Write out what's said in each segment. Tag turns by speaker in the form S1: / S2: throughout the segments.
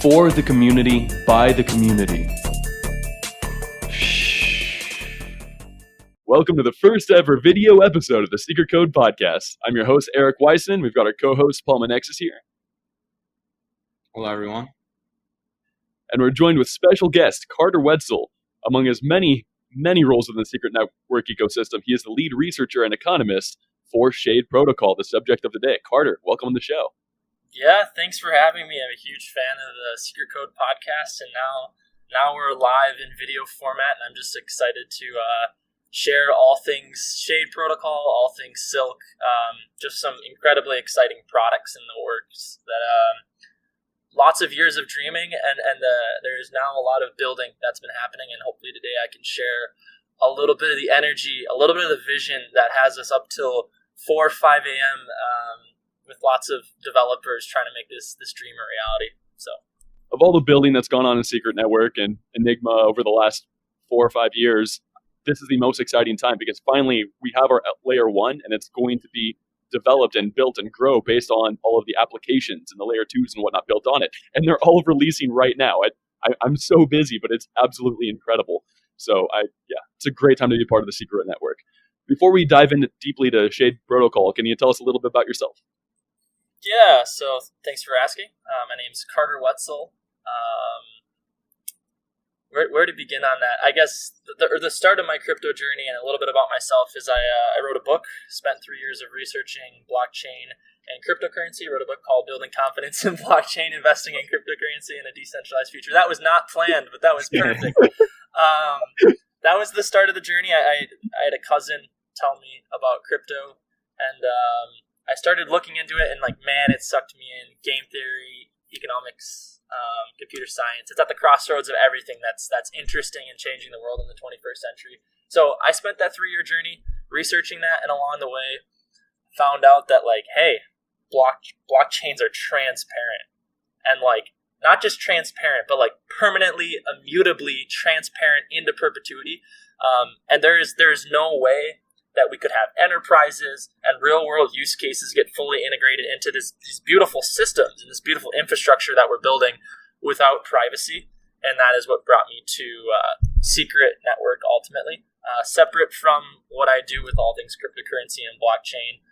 S1: For the community, by the community. Welcome to the first ever video episode of the Secret Code Podcast. I'm your host, Eric Weissman. We've got our co-host, Paul Manexis here.
S2: Hello, everyone.
S1: And we're joined with special guest, Carter Woetzel. Among his many roles in the Secret Network ecosystem, he is the lead researcher and economist for Shade Protocol, the subject of the day. Carter, welcome on the show.
S3: Yeah, thanks for having me. I'm a huge fan of the Secret Code Podcast, and now we're live in video format, and I'm just excited to share all things Shade Protocol, all things Silk, just some incredibly exciting products in the works that lots of years of dreaming, and there's now a lot of building that's been happening, and hopefully today I can share a little bit of the energy, a little bit of the vision that has us up till 4 or 5 a.m., with lots of developers trying to make this dream a reality. So,
S1: of all the building that's gone on in Secret Network and Enigma over the last 4 or 5 years, this is the most exciting time because finally we have our layer 1 and it's going to be developed and built and grow based on all of the applications and the layer 2s and whatnot built on it. And they're all releasing right now. I'm so busy, but it's absolutely incredible. So it's a great time to be part of the Secret Network. Before we dive in deeply to Shade Protocol, can you tell us a little bit about yourself?
S3: Yeah, so thanks for asking. My name's Carter Woetzel. Where to begin on that? I guess the start of my crypto journey and a little bit about myself is I wrote a book, spent 3 years of researching blockchain and cryptocurrency, wrote a book called Building Confidence in Blockchain, Investing in Cryptocurrency in a Decentralized Future. That was not planned, but that was perfect. That was the start of the journey. I had a cousin tell me about crypto, and I started looking into it, and man, it sucked me in. Game theory, economics, computer science. It's at the crossroads of everything that's interesting and changing the world in the 21st century. So I spent that 3-year journey researching that, and along the way, found out that hey, blockchains are transparent, and not just transparent, but permanently, immutably transparent into perpetuity. And there's no way that we could have enterprises and real-world use cases get fully integrated into these beautiful systems and this beautiful infrastructure that we're building without privacy. And that is what brought me to Secret Network ultimately. Separate from what I do with all things cryptocurrency and blockchain,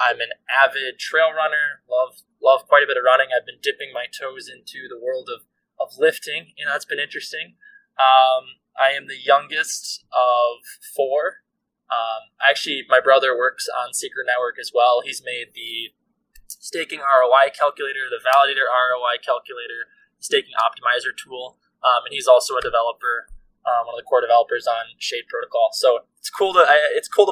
S3: I'm an avid trail runner, love quite a bit of running. I've been dipping my toes into the world of lifting. It's been interesting. I am the youngest of 4. Actually, my brother works on Secret Network as well. He's made the staking ROI calculator, the validator ROI calculator, staking optimizer tool, and he's also a developer, one of the core developers on Shade Protocol. So it's cool to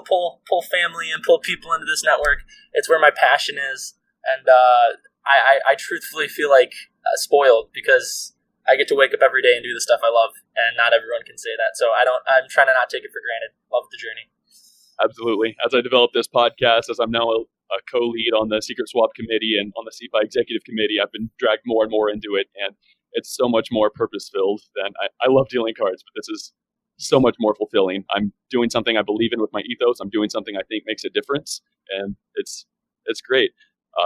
S3: pull family and pull people into this network. It's where my passion is, and I truthfully feel spoiled because I get to wake up every day and do the stuff I love, and not everyone can say that. So I'm trying to not take it for granted. Love the journey.
S1: Absolutely. As I develop this podcast, as I'm now a co-lead on the Secret Swap Committee and on the CFI Executive Committee, I've been dragged more and more into it, and it's so much more purpose-filled than I love dealing cards, but this is so much more fulfilling. I'm doing something I believe in with my ethos. I'm doing something I think makes a difference, and it's great.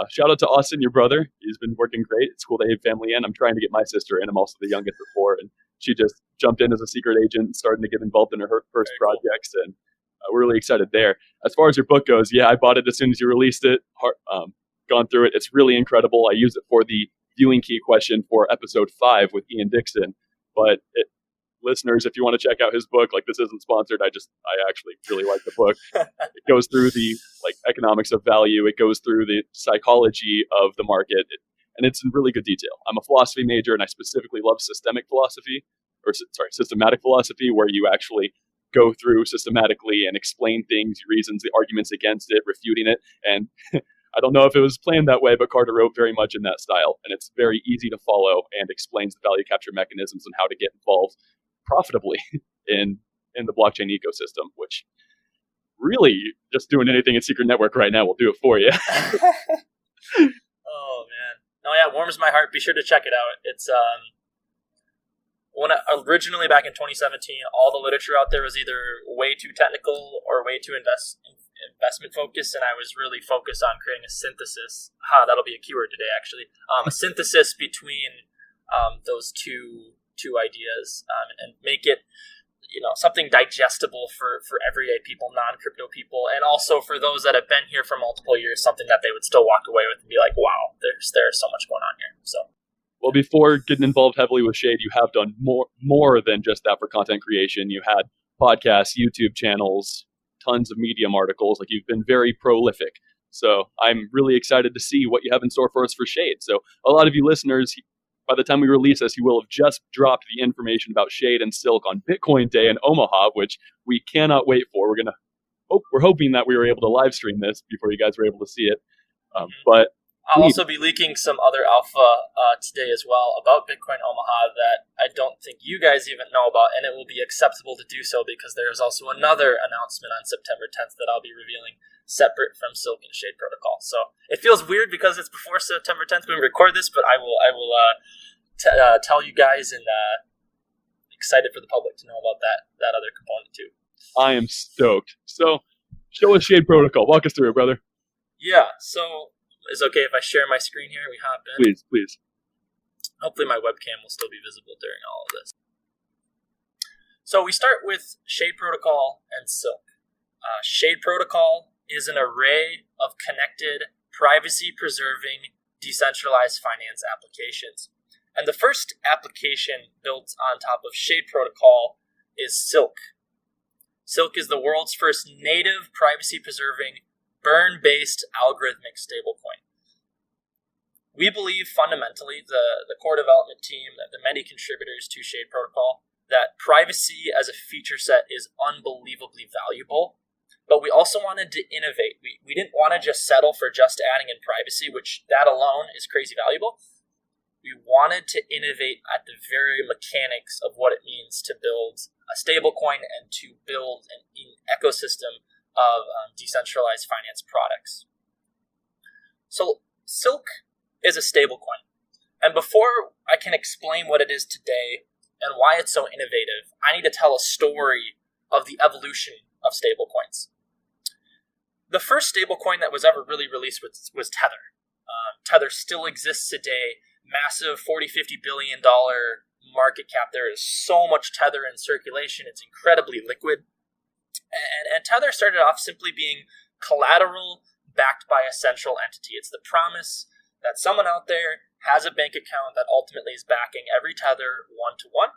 S1: Shout out to Austin, your brother. He's been working great. It's cool to have family in. I'm trying to get my sister in. I'm also the youngest of 4, and she just jumped in as a secret agent, starting to get involved in her first projects, and we're really excited there. As far as your book goes, I bought it as soon as you released it, gone through it. It's really incredible. I use it for the viewing key question for episode 5 with Ian Dixon. But listeners, if you want to check out his book, this isn't sponsored. I actually really like the book. It goes through the economics of value. It goes through the psychology of the market, and it's in really good detail. I'm a philosophy major, and I specifically love systematic philosophy, where you actually go through systematically and explain things, reasons, the arguments against it, refuting it. And I don't know if it was planned that way, but Carter wrote very much in that style. And it's very easy to follow and explains the value capture mechanisms and how to get involved profitably in the blockchain ecosystem, which really just doing anything in Secret Network right now will do it for you.
S3: Oh, man. No, yeah, it warms my heart. Be sure to check it out. It's originally back in 2017, all the literature out there was either way too technical or way too investment focused, and I was really focused on creating a synthesis. That'll be a keyword today, actually. A synthesis between those two ideas and make it something digestible for everyday people, non-crypto people, and also for those that have been here for multiple years, something that they would still walk away with and be like, wow, there's so much going on here. So,
S1: well, before getting involved heavily with Shade, you have done more than just that for content creation. You had podcasts, YouTube channels, tons of Medium articles. Like, you've been very prolific. So I'm really excited to see what you have in store for us for Shade. So a lot of you listeners, by the time we release this, you will have just dropped the information about Shade and Silk on Bitcoin Day in Omaha, which we cannot wait for. We're hoping that we were able to live stream this before you guys were able to see it. But
S3: I'll also be leaking some other alpha today as well about Bitcoin Omaha that I don't think you guys even know about, and it will be acceptable to do so because there is also another announcement on September 10th that I'll be revealing separate from Silk and Shade Protocol. So it feels weird because it's before September 10th when we record this, but I will tell you guys, and excited for the public to know about that other component too.
S1: I am stoked. So show us Shade Protocol. Walk us through it, brother.
S3: Yeah, so is it okay if I share my screen here? We hop in.
S1: Please.
S3: Hopefully my webcam will still be visible during all of this. So we start with Shade Protocol and Silk. Shade Protocol is an array of connected, privacy-preserving, decentralized finance applications. And the first application built on top of Shade Protocol is Silk. Silk is the world's first native, privacy-preserving, burn-based algorithmic stablecoin. We believe fundamentally, the core development team, the many contributors to Shade Protocol, that privacy as a feature set is unbelievably valuable. But we also wanted to innovate. We didn't want to just settle for just adding in privacy, which that alone is crazy valuable. We wanted to innovate at the very mechanics of what it means to build a stablecoin and to build an ecosystem of decentralized finance products. So Silk is a stablecoin. And before I can explain what it is today and why it's so innovative, I need to tell a story of the evolution of stablecoins. The first stablecoin that was ever really released was Tether. Tether still exists today. Massive $40-50 billion market cap. There is so much Tether in circulation. It's incredibly liquid. And Tether started off simply being collateral backed by a central entity. It's the promise that someone out there has a bank account that ultimately is backing every Tether one-to-one.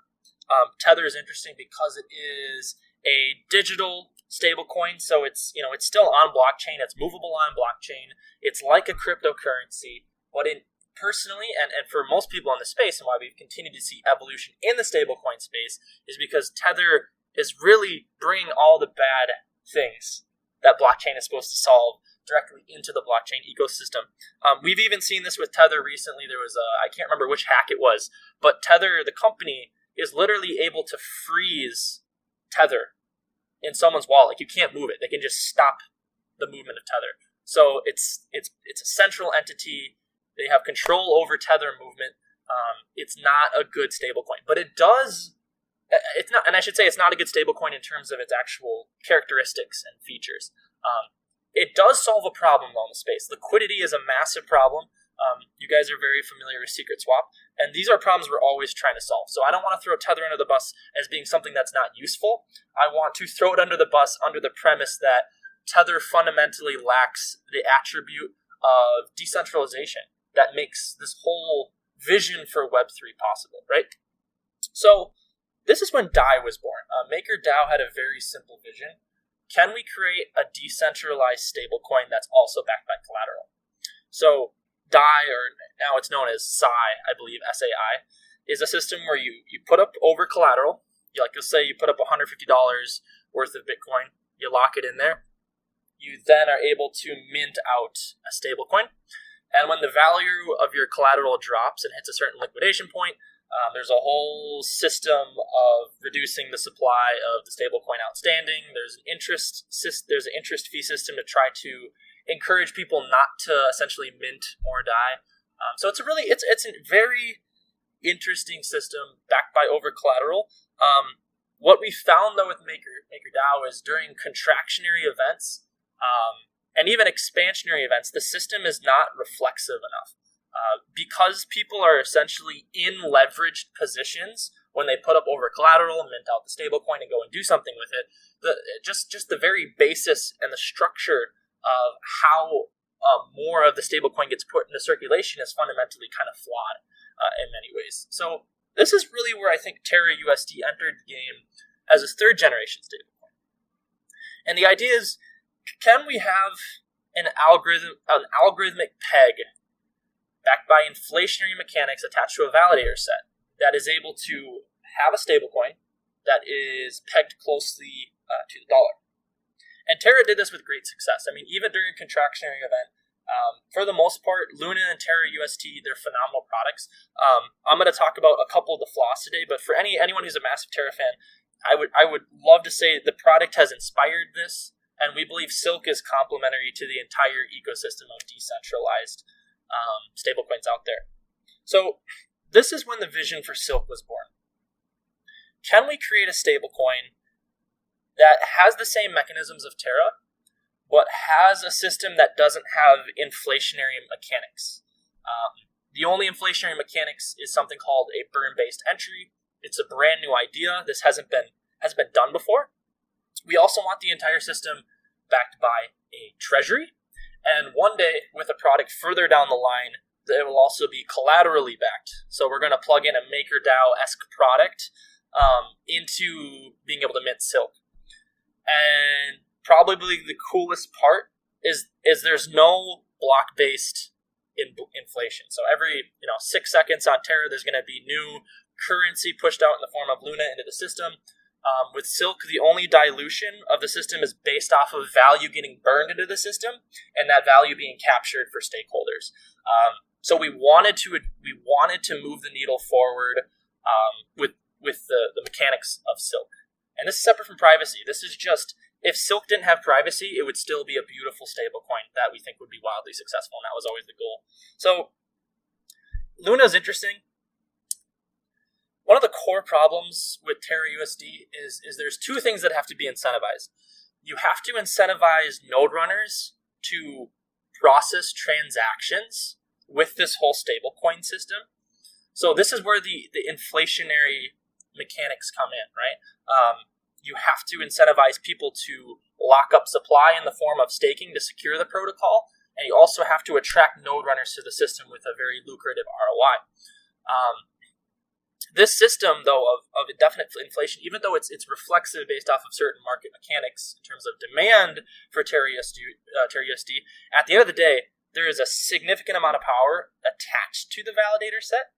S3: Tether is interesting because it is a digital stablecoin, so it's still on blockchain. It's movable on blockchain. It's like a cryptocurrency, but personally, and for most people in the space, and why we've continued to see evolution in the stablecoin space, is because Tether is really bringing all the bad things that blockchain is supposed to solve directly into the blockchain ecosystem. We've even seen this with Tether recently. There was I can't remember which hack it was, but Tether, the company, is literally able to freeze Tether in someone's wallet. Like, you can't move it. They can just stop the movement of Tether. So it's a central entity. They have control over Tether movement. It's not a good stablecoin, but it does. It's not, and I should say it's not a good stablecoin in terms of its actual characteristics and features. It does solve a problem though in the space. Liquidity is a massive problem. You guys are very familiar with Secret Swap, and these are problems we're always trying to solve. So I don't want to throw Tether under the bus as being something that's not useful. I want to throw it under the bus under the premise that Tether fundamentally lacks the attribute of decentralization that makes this whole vision for Web3 possible, right? So this is when DAI was born. MakerDAO had a very simple vision. Can we create a decentralized stablecoin that's also backed by collateral? So DAI, or now it's known as SAI, I believe, SAI, is a system where you put up over collateral. Let's say you put up $150 worth of Bitcoin. You lock it in there. You then are able to mint out a stablecoin. And when the value of your collateral drops and hits a certain liquidation point, there's a whole system of reducing the supply of the stablecoin outstanding. There's an interest fee system to try to encourage people not to essentially mint more DAI. So it's a very interesting system backed by over collateral. What we found though with MakerDAO is during contractionary events and even expansionary events, the system is not reflexive enough. Because people are essentially in leveraged positions when they put up over collateral, mint out the stablecoin, and go and do something with it. Just the very basis and the structure of how more of the stablecoin gets put into circulation is fundamentally kind of flawed in many ways. So this is really where I think Terra USD entered the game as a third generation stablecoin. And the idea is, can we have an algorithmic peg backed by inflationary mechanics attached to a validator set that is able to have a stablecoin that is pegged closely to the dollar? And Terra did this with great success. I mean, even during a contractionary event, for the most part, Luna and Terra UST, they're phenomenal products. I'm going to talk about a couple of the flaws today, but for anyone who's a massive Terra fan, I would love to say the product has inspired this, and we believe Silk is complementary to the entire ecosystem of decentralized stablecoins out there. So this is when the vision for Silk was born. Can we create a stablecoin that has the same mechanisms of Terra, but has a system that doesn't have inflationary mechanics? The only inflationary mechanics is something called a burn-based entry. It's a brand new idea. This hasn't been done before. We also want the entire system backed by a treasury. And one day, with a product further down the line, it will also be collaterally backed. So we're going to plug in a MakerDAO-esque product into being able to mint Silk. And probably the coolest part is there's no block-based inflation. So every 6 seconds on Terra, there's going to be new currency pushed out in the form of Luna into the system. With Silk, the only dilution of the system is based off of value getting burned into the system and that value being captured for stakeholders. So we wanted to move the needle forward with the mechanics of Silk. And this is separate from privacy. This is just, if Silk didn't have privacy, it would still be a beautiful stablecoin that we think would be wildly successful, and that was always the goal. So Luna is interesting. One of the core problems with Terra USD is there's two things that have to be incentivized. You have to incentivize node runners to process transactions with this whole stablecoin system. So this is where the inflationary mechanics come in, right? You have to incentivize people to lock up supply in the form of staking to secure the protocol, and you also have to attract node runners to the system with a very lucrative ROI. This system, though, of indefinite inflation, even though it's reflexive based off of certain market mechanics in terms of demand for Terra USD, at the end of the day, there is a significant amount of power attached to the validator set.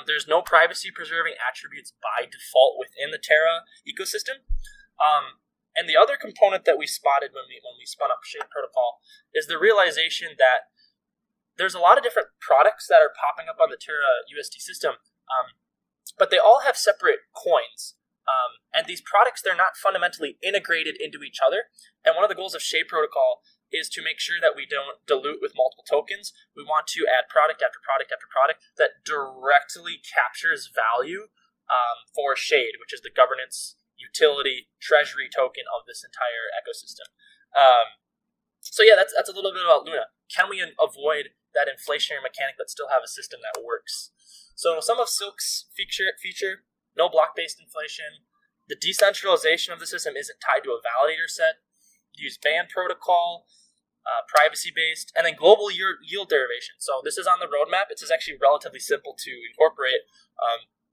S3: There's no privacy-preserving attributes by default within the Terra ecosystem. And the other component that we spotted when we spun up Shape Protocol is the realization that there's a lot of different products that are popping up on the Terra USD system, but they all have separate coins. And these products, they're not fundamentally integrated into each other. And one of the goals of Shape Protocol is to make sure that we don't dilute with multiple tokens. We want to add product after product after product that directly captures value for Shade, which is the governance, utility, treasury token of this entire ecosystem. So yeah, that's a little bit about Luna. Can we avoid that inflationary mechanic but still have a system that works? So some of Silk's feature no block-based inflation. The decentralization of the system isn't tied to a validator set. Use band protocol, privacy-based, and then global yield derivation. So this is on the roadmap. It's actually relatively simple to incorporate.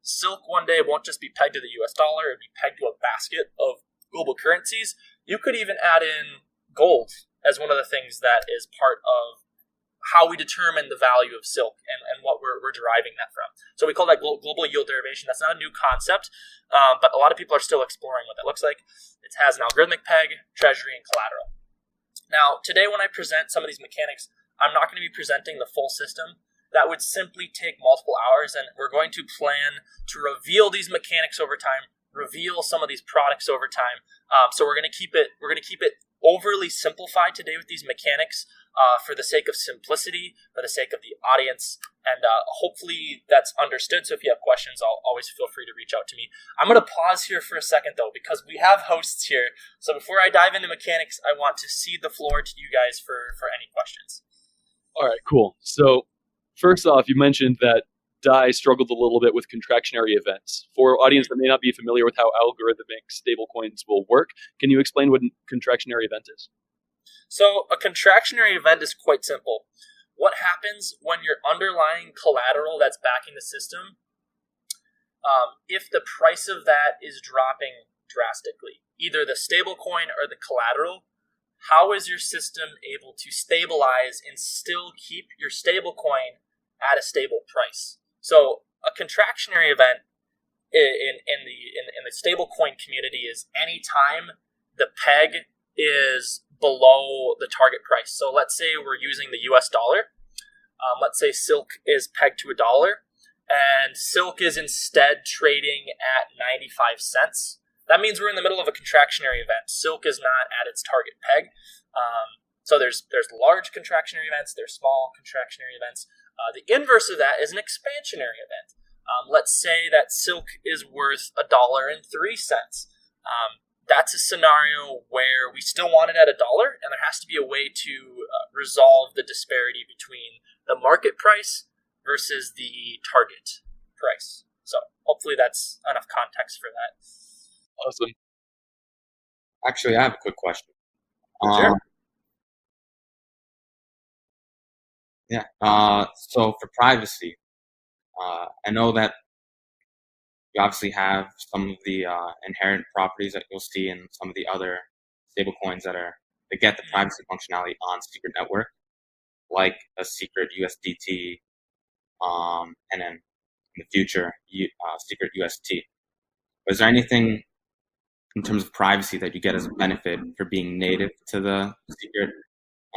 S3: Silk one day won't just be pegged to the US dollar. It'll be pegged to a basket of global currencies. You could even add in gold as one of the things that is part of how we determine the value of Silk and what we're deriving that from. So we call that global yield derivation. That's not a new concept, but a lot of people are still exploring what that looks like. It has an algorithmic peg, treasury, and collateral. Now, today when I present some of these mechanics, I'm not going to be presenting the full system. That would simply take multiple hours, and we're going to plan to reveal these mechanics over time, reveal some of these products over time. So we're going to keep it overly simplified today with these mechanics for the sake of simplicity, for the sake of the audience, and hopefully that's understood. So if you have questions, I'll always feel free to reach out to me. I'm going to pause here for a second, though, because we have hosts here. So before I dive into mechanics, I want to cede the floor to you guys for any questions.
S1: All right, cool. So First off, you mentioned that DAI struggled a little bit with contractionary events. For audience that may not be familiar with how algorithmic stablecoins will work, can you explain what a contractionary event is?
S3: So a contractionary event is quite simple. What happens when your underlying collateral that's backing the system, if the price of that is dropping drastically, either the stablecoin or the collateral, how is your system able to stabilize and still keep your stablecoin at a stable price? So a contractionary event in the stablecoin community is any time the peg is below the target price. So let's say we're using the US dollar. Let's say Silk is pegged to $1, and Silk is instead trading at 95 cents. That means we're in the middle of a contractionary event. Silk is not at its target peg. So there's large contractionary events, there's small contractionary events. The inverse of that is an expansionary event. Let's say that Silk is worth $1.03. That's a scenario where we still want it at $1, and there has to be a way to resolve the disparity between the market price versus the target price. So hopefully that's enough context for that.
S1: Awesome.
S2: Actually, I have a quick question.
S3: Sure.
S2: So for privacy, I know that you obviously have some of the inherent properties that you'll see in some of the other stablecoins that get the privacy functionality on Secret Network, like a Secret USDT, and then in the future, Secret UST. Is there anything in terms of privacy that you get as a benefit for being native to the Secret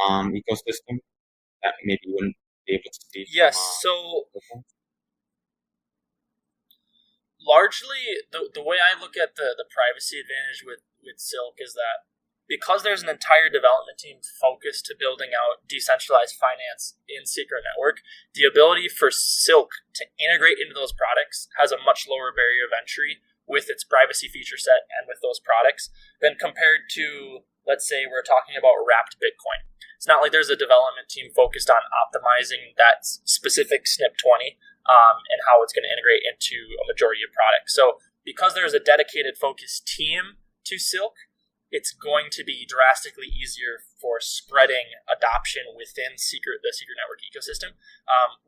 S2: ecosystem that maybe you wouldn't be able to see?
S3: Yes, so largely the way I look at the privacy advantage with Silk is that because there's an entire development team focused to building out decentralized finance in Secret Network, the ability for Silk to integrate into those products has a much lower barrier of entry with its privacy feature set and with those products than compared to, let's say, we're talking about wrapped Bitcoin. It's not like there's a development team focused on optimizing that specific SNP20 and how it's going to integrate into a majority of products. So because there's a dedicated focused team to Silk, it's going to be drastically easier for spreading adoption within the Secret Network ecosystem.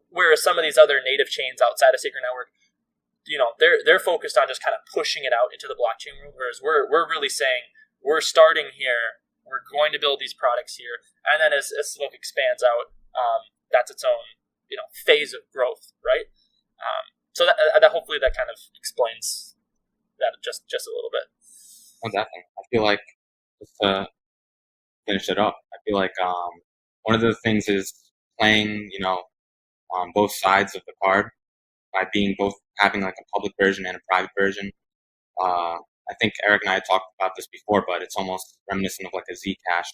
S3: Whereas some of these other native chains outside of Secret Network, they're focused on just kind of pushing it out into the blockchain world, whereas we're really saying we're starting here, we're going to build these products here, and then as Silk expands out, that's its own phase of growth, right? So that hopefully that kind of explains that just a little bit.
S2: Oh, definitely. I feel like just to finish it up, I feel like one of the things is playing on both sides of the card by having like a public version and a private version. I think Eric and I had talked about this before, but it's almost reminiscent of like a Zcash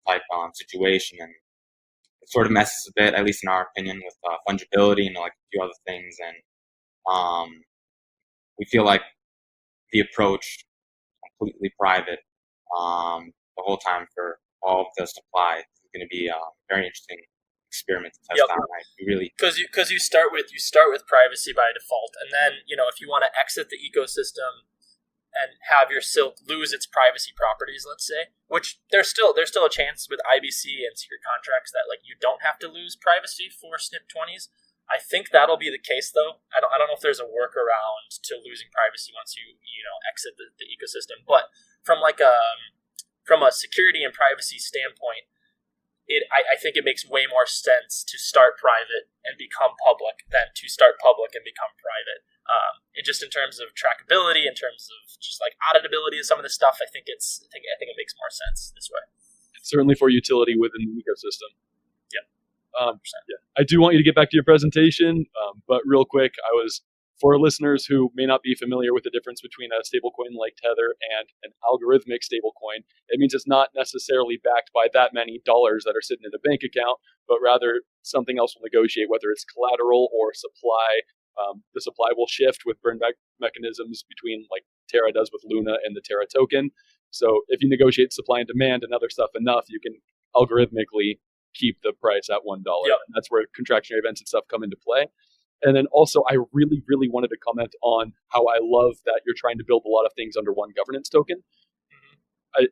S2: type situation, and it sort of messes a bit, at least in our opinion, with fungibility and like a few other things. And we feel like the approach completely private the whole time for all of the supply is going to be a very interesting experiment to test out. Right?
S3: Because you start with privacy by default, and then if you want to exit the ecosystem and have your Silk lose its privacy properties, let's say, which there's still a chance with IBC and secret contracts that like you don't have to lose privacy for SNP20s. I think that'll be the case though. I don't know if there's a workaround to losing privacy once you exit the ecosystem. But from a security and privacy standpoint, I think it makes way more sense to start private and become public than to start public and become private. Just in terms of trackability, in terms of just like auditability of some of this stuff, I think it makes more sense this way.
S1: Certainly for utility within the ecosystem.
S3: Yeah.
S1: 100%. Yeah. I do want you to get back to your presentation, but real quick, for listeners who may not be familiar with the difference between a stablecoin like Tether and an algorithmic stablecoin, it means it's not necessarily backed by that many dollars that are sitting in a bank account, but rather something else will negotiate, whether it's collateral or supply. The supply will shift with burn back mechanisms between like Terra does with Luna and the Terra token. So if you negotiate supply and demand and other stuff enough, you can algorithmically keep the price at $1.
S3: Yep.
S1: And that's where contractionary events and stuff come into play. And then also, I really, really wanted to comment on how I love that you're trying to build a lot of things under one governance token.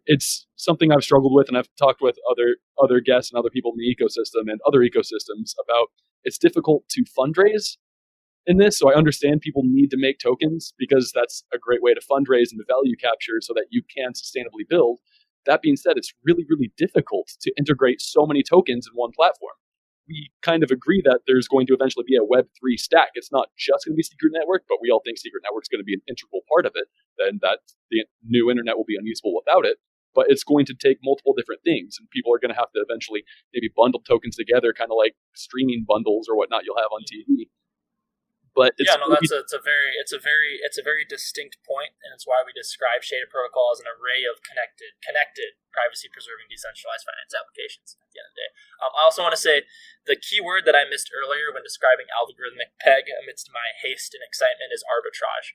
S1: It's something I've struggled with, and I've talked with other guests and other people in the ecosystem and other ecosystems about it's difficult to fundraise in this. So I understand people need to make tokens because that's a great way to fundraise and to value capture so that you can sustainably build. That being said, it's really, really difficult to integrate so many tokens in one platform. We kind of agree that there's going to eventually be a Web3 stack. It's not just going to be Secret Network, but we all think Secret Network is going to be an integral part of it. Then that the new internet will be unusable without it. But it's going to take multiple different things, and people are going to have to eventually maybe bundle tokens together, kind of like streaming bundles or whatnot you'll have on TV. But it's
S3: it's a very distinct point, and it's why we describe shaded protocol as an array of connected, privacy-preserving, decentralized finance applications. At the end of the day, I also want to say the key word that I missed earlier when describing algorithmic peg amidst my haste and excitement is arbitrage.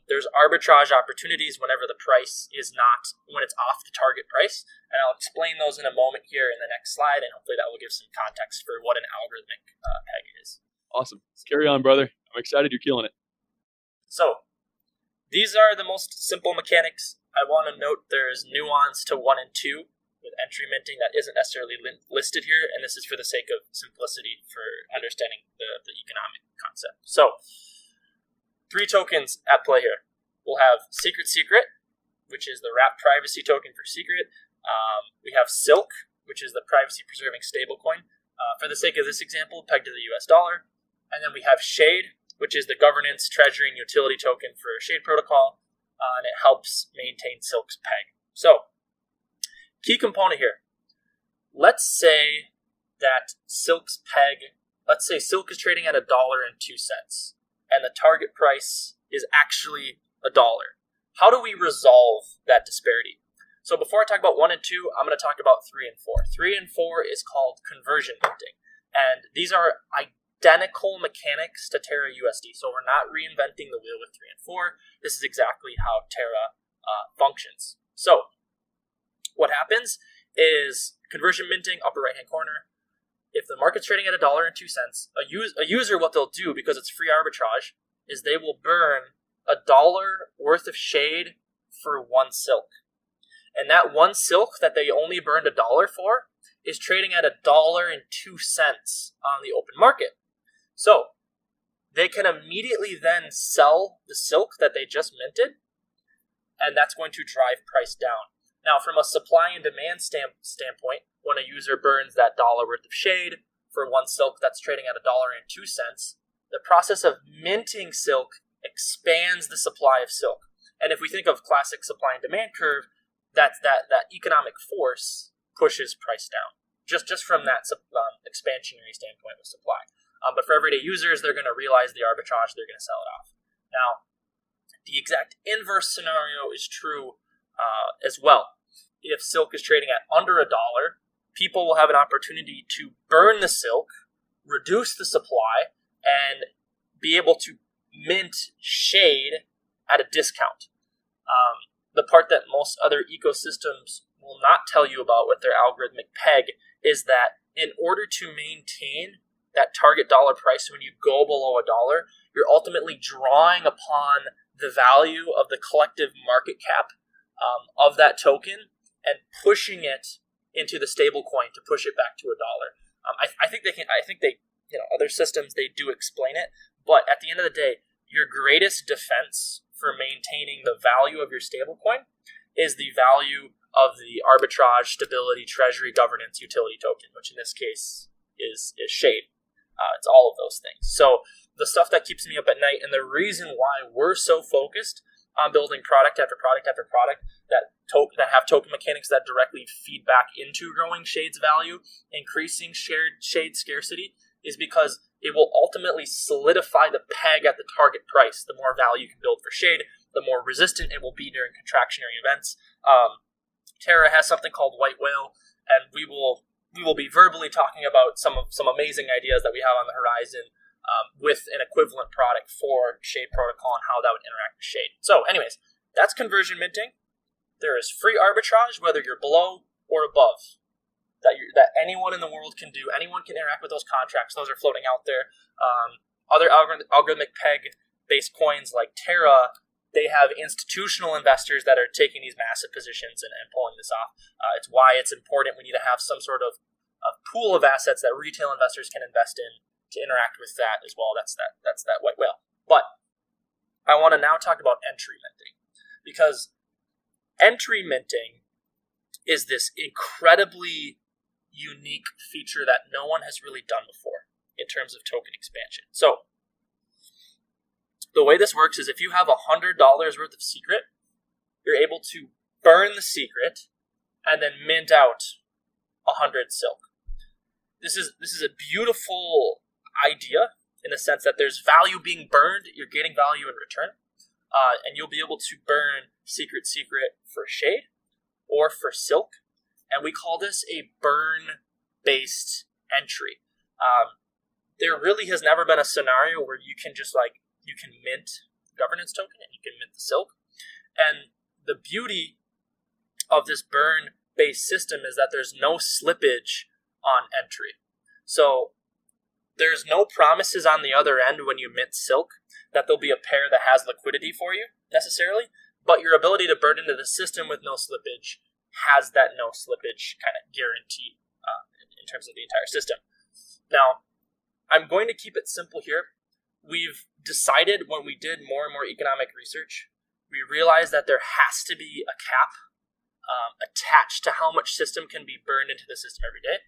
S3: There's arbitrage opportunities whenever the price is not when it's off the target price, and I'll explain those in a moment here in the next slide, and hopefully that will give some context for what an algorithmic peg is.
S1: Awesome. Carry on, brother. I'm excited you're killing it.
S3: So, these are the most simple mechanics. I want to note there's nuance to 1 and 2 with entry minting that isn't necessarily listed here, and this is for the sake of simplicity for understanding the economic concept. So, 3 tokens at play here. We'll have Secret, which is the wrapped privacy token for Secret. We have Silk, which is the privacy-preserving stablecoin. For the sake of this example, pegged to the US dollar. And then we have Shade, which is the governance, treasury, and utility token for Shade protocol, and it helps maintain Silk's peg. So, key component here. Let's say that Silk's peg, let's say Silk is trading at $1.02, and the target price is actually $1. How do we resolve that disparity? So before I talk about 1 and 2, I'm going to talk about 3 and 4. 3 and 4 is called conversion minting, and these are identical mechanics to Terra USD. So we're not reinventing the wheel with 3 and 4. This is exactly how Terra functions. So what happens is conversion minting, upper right-hand corner. If the market's trading at $1.02, a user, what they'll do, because it's free arbitrage, is they will burn $1 worth of shade for 1 silk. And that 1 silk that they only burned $1 for is trading at $1.02 on the open market. So they can immediately then sell the silk that they just minted, and that's going to drive price down. Now, from a supply and demand standpoint, when a user burns that $1 worth of shade for 1 silk that's trading at $1.02, the process of minting silk expands the supply of silk. And if we think of classic supply and demand curve, that economic force pushes price down, just from that expansionary standpoint with supply. But for everyday users, they're going to realize the arbitrage, they're going to sell it off. Now, the exact inverse scenario is true as well. If silk is trading at under $1, people will have an opportunity to burn the silk, reduce the supply, and be able to mint shade at a discount. The part that most other ecosystems will not tell you about with their algorithmic peg is that in order to maintain that target dollar price when you go below $1, you're ultimately drawing upon the value of the collective market cap of that token and pushing it into the stable coin to push it back to $1. I think other systems, they do explain it, but at the end of the day, your greatest defense for maintaining the value of your stablecoin is the value of the arbitrage, stability, treasury, governance, utility token, which in this case is Shade. It's all of those things. So the stuff that keeps me up at night, and the reason why we're so focused on building product after product after product that have token mechanics that directly feed back into growing Shade's value, increasing shared Shade scarcity, is because it will ultimately solidify the peg at the target price. The more value you can build for Shade, the more resistant it will be during contractionary events. Terra has something called White Whale, and we will be verbally talking about some amazing ideas that we have on the horizon with an equivalent product for Shade protocol and how that would interact with Shade. So anyways, that's conversion minting. There is free arbitrage, whether you're below or above. that anyone in the world can do. Anyone can interact with those contracts. Those are floating out there. Other algorithmic peg-based coins like Terra, they have institutional investors that are taking these massive positions and pulling this off. It's why it's important. We need to have some sort of pool of assets that retail investors can invest in to interact with that as well. That's that white whale. But I want to now talk about entry minting, because entry minting is this incredibly unique feature that no one has really done before in terms of token expansion. So the way this works is if you have $100 worth of secret, you're able to burn the secret and then mint out 100 silk. This is a beautiful idea in the sense that there's value being burned, you're getting value in return, and you'll be able to burn secret for shade or for silk, and we call this a burn-based entry. There really has never been a scenario where you can just you can mint governance token and you can mint the silk. And the beauty of this burn-based system is that there's no slippage on entry. So there's no promises on the other end when you mint silk that there'll be a pair that has liquidity for you necessarily, but your ability to burn into the system with no slippage has that no slippage kind of guarantee in terms of the entire system. Now, I'm going to keep it simple here. We've decided when we did more and more economic research, we realized that there has to be a cap attached to how much system can be burned into the system every day.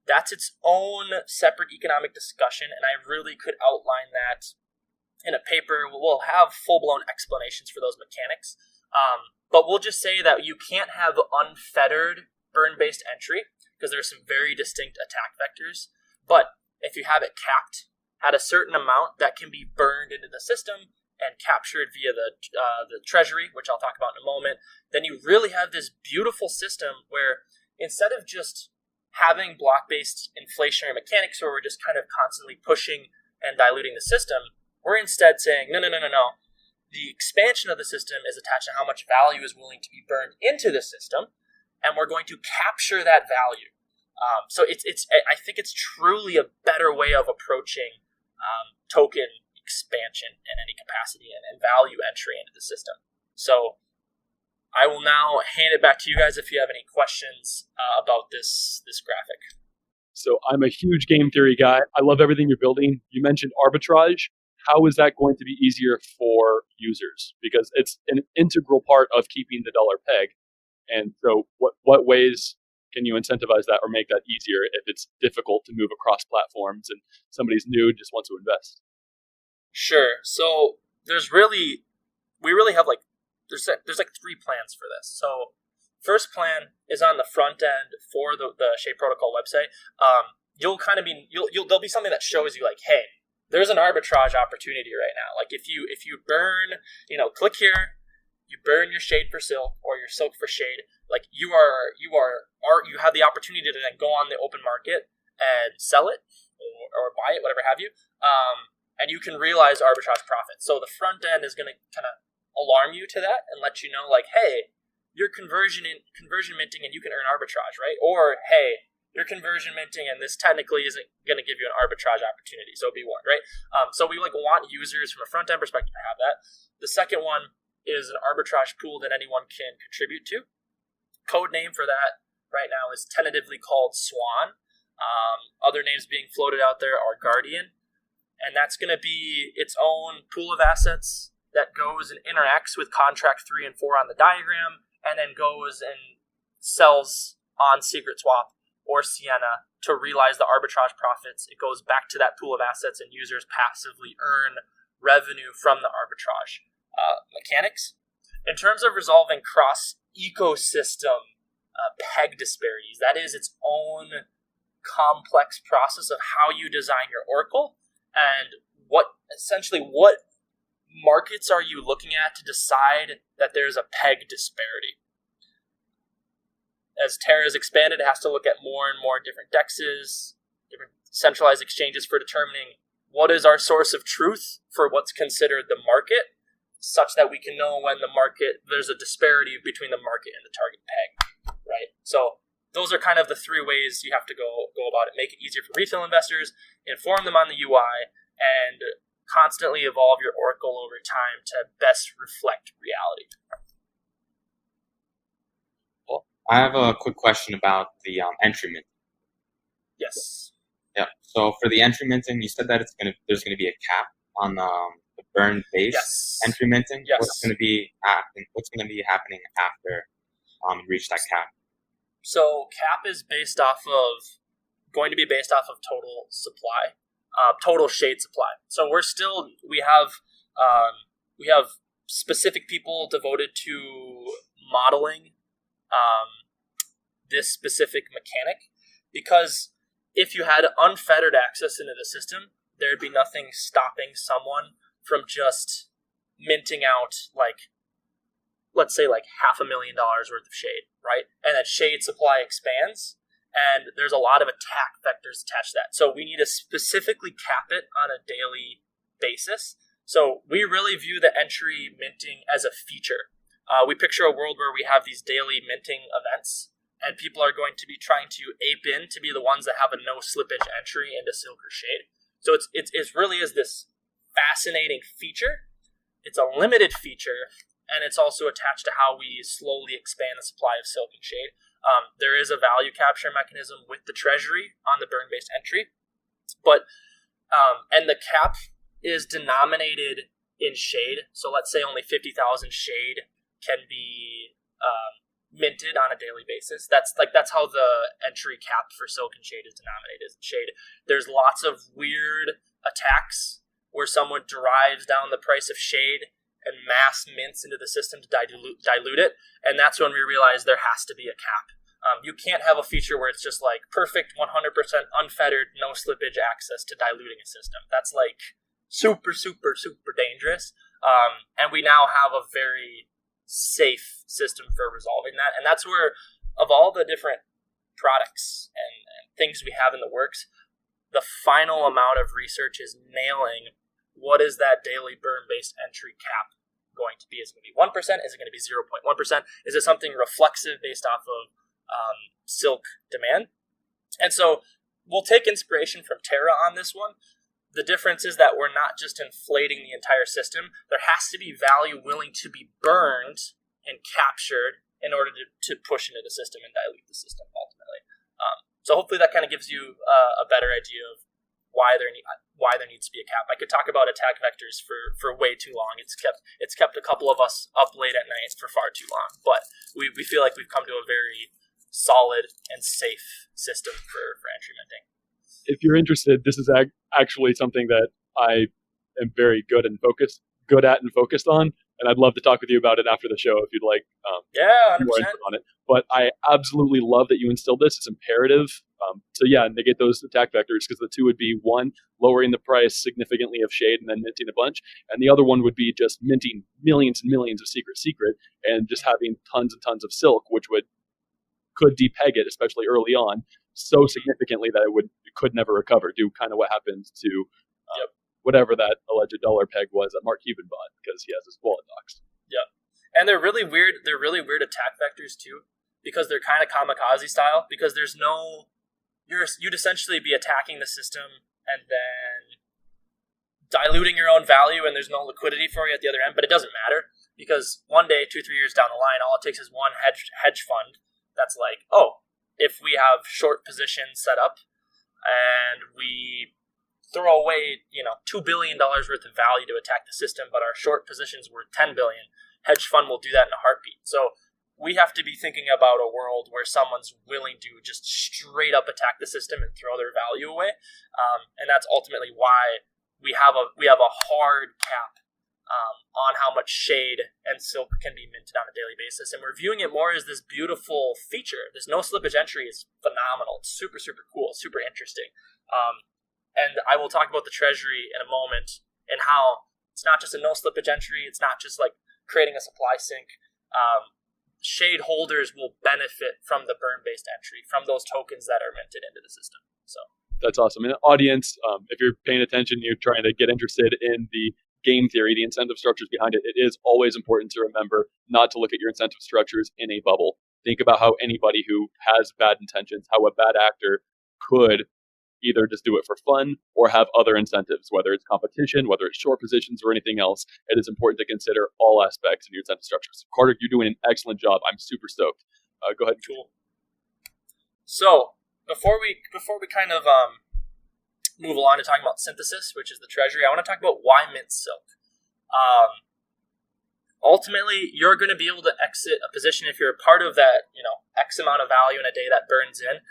S3: That's its own separate economic discussion, and I really could outline that in a paper. We'll have full-blown explanations for those mechanics, but we'll just say that you can't have unfettered burn-based entry because there are some very distinct attack vectors, but if you have it capped at a certain amount that can be burned into the system and captured via the treasury, which I'll talk about in a moment, then you really have this beautiful system where instead of just having block-based inflationary mechanics where we're just kind of constantly pushing and diluting the system, we're instead saying, no. The expansion of the system is attached to how much value is willing to be burned into the system, and we're going to capture that value. So I think it's truly a better way of approaching token expansion in any capacity and value entry into the system. So I will now hand it back to you guys if you have any questions about this graphic.
S1: So I'm a huge game theory guy. I love everything you're building. You mentioned arbitrage. How is that going to be easier for users? Because it's an integral part of keeping the dollar peg. And so what ways can you incentivize that or make that easier if it's difficult to move across platforms and somebody's new and just wants to invest?
S3: Sure. So there's three plans for this. So first plan is on the front end for the Shade Protocol website. There'll be something that shows you hey, there's an arbitrage opportunity right now. If you burn, click here, you burn your shade for silk or your silk for shade, you have the opportunity to then go on the open market and sell it or buy it, whatever have you. And you can realize arbitrage profits. So the front end is going to kind of alarm you to that and let you know, hey, you're conversion minting and you can earn arbitrage, right? Or, hey, you're conversion minting and this technically isn't going to give you an arbitrage opportunity, so be warned, right? So we want users from a front end perspective to have that. The second one is an arbitrage pool that anyone can contribute to. Code name for that right now is tentatively called Swan. Other names being floated out there are Guardian. And that's going to be its own pool of assets that goes and interacts with contract 3 and 4 on the diagram, and then goes and sells on Secret Swap or Sienna to realize the arbitrage profits. It goes back to that pool of assets, and users passively earn revenue from the arbitrage mechanics. In terms of resolving cross-ecosystem peg disparities, that is its own complex process of how you design your Oracle and what markets are you looking at to decide that there's a peg disparity. As Terra has expanded, it has to look at more and more different dexes, different centralized exchanges for determining what is our source of truth for what's considered the market, such that we can know when there's a disparity between the market and the target peg, right? So those are kind of the three ways you have to go about it. Make it easier for retail investors, inform them on the UI, and constantly evolve your Oracle over time to best reflect reality.
S2: Well, I have a quick question about the entry mint.
S3: Yes.
S2: Yeah. So for the entry minting, you said that there's gonna be a cap on the burn base entry minting.
S3: Yes.
S2: What's gonna be happening after you reach that cap?
S3: So cap is going to be based off of total supply, total shade supply. So we have specific people devoted to modeling this specific mechanic, because if you had unfettered access into the system, there'd be nothing stopping someone from just minting out, like, let's say like $500,000 worth of shade, right? And that shade supply expands, and there's a lot of attack vectors attached to that. So we need to specifically cap it on a daily basis. So we really view the entry minting as a feature. We picture a world where we have these daily minting events, and people are going to be trying to ape in to be the ones that have a no slippage entry into Silk or Shade. So it really is this fascinating feature. It's a limited feature, and it's also attached to how we slowly expand the supply of Silk and Shade. There is a value capture mechanism with the treasury on the burn-based entry, but and the cap is denominated in shade. So let's say only 50,000 shade can be minted on a daily basis. That's how the entry cap for Silk and Shade is denominated, is shade. There's lots of weird attacks where someone drives down the price of shade and mass mints into the system to dilute it, and that's when we realize there has to be a cap. You can't have a feature where it's just like perfect 100% unfettered, no slippage access to diluting a system. That's like super, super, super dangerous. And we now have a very safe system for resolving that. And that's where, of all the different products and things we have in the works, the final amount of research is nailing what is that daily burn-based entry cap going to be. Is it going to be 1%? Is it going to be 0.1%? Is it something reflexive based off of Silk demand? And so we'll take inspiration from Terra on this one. The difference is that we're not just inflating the entire system. There has to be value willing to be burned and captured in order to push into the system and dilute the system ultimately. So hopefully that kind of gives you a better idea of why there needs to be a cap. I could talk about attack vectors for way too long. It's kept a couple of us up late at night for far too long. But we feel like we've come to a very solid and safe system for entry minting.
S1: If you're interested, this is actually something that I am very good at and focused on, and I'd love to talk with you about it after the show if you'd like.
S3: 100%.
S1: More input on it. But I absolutely love that you instilled this. It's imperative. So yeah, negate those attack vectors, because the two would be, one, lowering the price significantly of shade and then minting a bunch, and the other one would be just minting millions and millions of secret, and just having tons and tons of Silk, which could depeg it, especially early on, so significantly that it could never recover. Do kind of what happened to whatever that alleged dollar peg was that Mark Cuban bought, because he has his wallet docs.
S3: Yeah, and they're really weird. They're really weird attack vectors too, because they're kind of kamikaze style. Because there's no, you'd essentially be attacking the system and then diluting your own value, and there's no liquidity for you at the other end. But it doesn't matter, because one day, 2-3 years down the line, all it takes is one hedge fund that's like, oh, if we have short positions set up and we throw away, $2 billion worth of value to attack the system, but our short positions were $10 billion, hedge fund will do that in a heartbeat. So we have to be thinking about a world where someone's willing to just straight up attack the system and throw their value away. And that's ultimately why we have a hard cap on how much shade and Silk can be minted on a daily basis. And we're viewing it more as this beautiful feature. This no slippage entry is phenomenal. It's super, super cool, super interesting. And I will talk about the treasury in a moment and how it's not just a no slippage entry. It's not just like creating a supply sink. Shade holders will benefit from the burn-based entry, from those tokens that are minted into the system. So
S1: that's awesome. And audience, if you're paying attention, you're trying to get interested in the game theory, the incentive structures behind it, it is always important to remember not to look at your incentive structures in a bubble. think about how anybody who has bad intentions, how a bad actor could either just do it for fun or have other incentives, whether it's competition, whether it's short positions or anything else. It is important to consider all aspects in your incentive structures. Carter, you're doing an excellent job. I'm super stoked. Go ahead.
S3: Cool. So before we kind of move along to talking about synthesis, which is the treasury, I want to talk about why mint silk. Ultimately, you're going to be able to exit a position if you're a part of that, X amount of value in a day that burns in,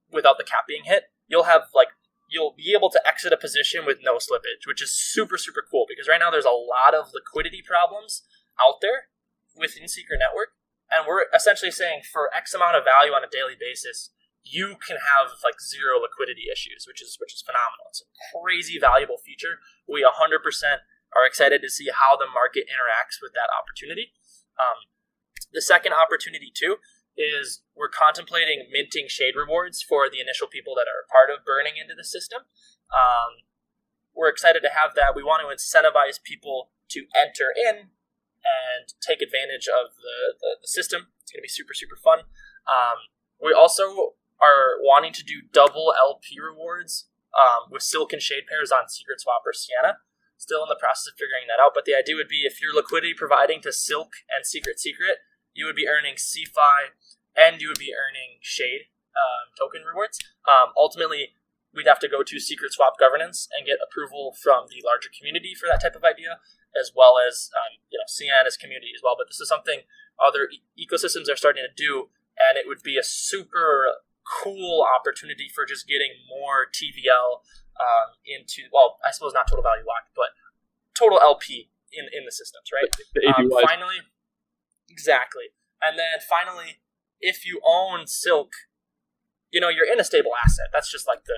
S3: without the cap being hit. You'll be able to exit a position with no slippage, which is super, super cool, because right now there's a lot of liquidity problems out there within Secret Network, and we're essentially saying for X amount of value on a daily basis, you can have zero liquidity issues, which is phenomenal. It's a crazy valuable feature. We 100% are excited to see how the market interacts with that opportunity. The second opportunity too is we're contemplating minting shade rewards for the initial people that are a part of burning into the system. We're excited to have that. We want to incentivize people to enter in and take advantage of the system. It's going to be super, super fun. We also are wanting to do double LP rewards with silk and shade pairs on Secret Swap or Sienna. Still in the process of figuring that out, but the idea would be if you're liquidity providing to silk and Secret, you would be earning CFI and you would be earning shade token rewards. Ultimately, we'd have to go to Secret Swap governance and get approval from the larger community for that type of idea, as well as Sienna's community as well. But this is something other ecosystems are starting to do, and it would be a super cool opportunity for just getting more TVL into, well, I suppose not total value locked, but total LP in the systems, right?
S1: The APYs.
S3: Finally, exactly. And then finally, if you own silk, you're in a stable asset. That's just like the,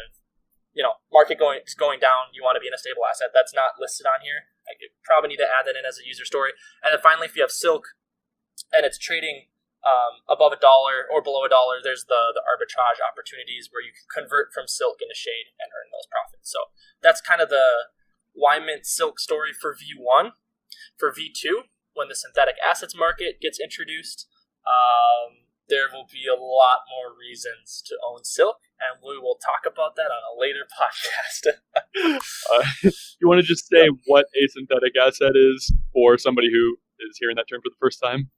S3: market going down, you want to be in a stable asset. That's not listed on here. I probably need to add that in as a user story. And then finally, if you have silk and it's trading above $1 or below $1, there's the arbitrage opportunities where you can convert from silk into shade and earn those profits. So that's kind of the why mint silk story for V1. For V2, when the synthetic assets market gets introduced, there will be a lot more reasons to own silk, and we will talk about that on a later podcast.
S1: You want to just say what a synthetic asset is for somebody who is hearing that term for the first time?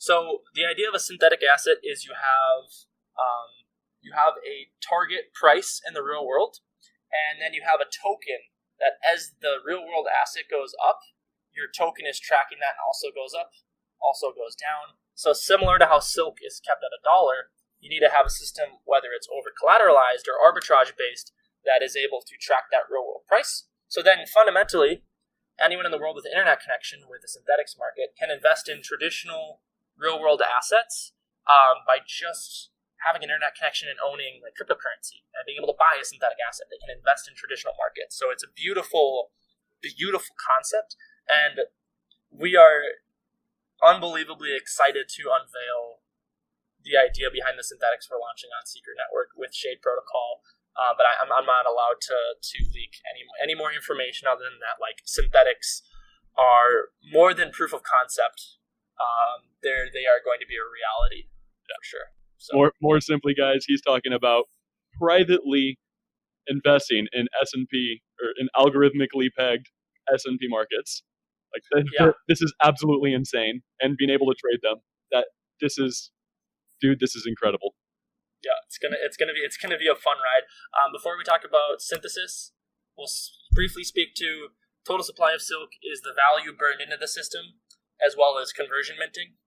S3: So the idea of a synthetic asset is you have a target price in the real world, and then you have a token that as the real world asset goes up, your token is tracking that and also goes up, also goes down. So similar to how silk is kept at $1, you need to have a system, whether it's over collateralized or arbitrage based, that is able to track that real world price. So then fundamentally, anyone in the world with an internet connection with the synthetics market can invest in traditional real world assets by just having an internet connection and owning cryptocurrency and being able to buy a synthetic asset. They can invest in traditional markets. So it's a beautiful, beautiful concept, and we are unbelievably excited to unveil the idea behind the synthetics we're launching on Secret Network with Shade Protocol. But I'm not allowed to leak any more information other than that. Synthetics are more than proof of concept. They are going to be a reality for sure. So.
S1: More simply, guys, he's talking about privately investing in S&P or in algorithmically pegged S&P markets. This is absolutely insane, and being able to trade them. This is incredible.
S3: Yeah, it's gonna be a fun ride. Before we talk about synthesis, we'll briefly speak to total supply of silk is the value burned into the system, as well as conversion minting.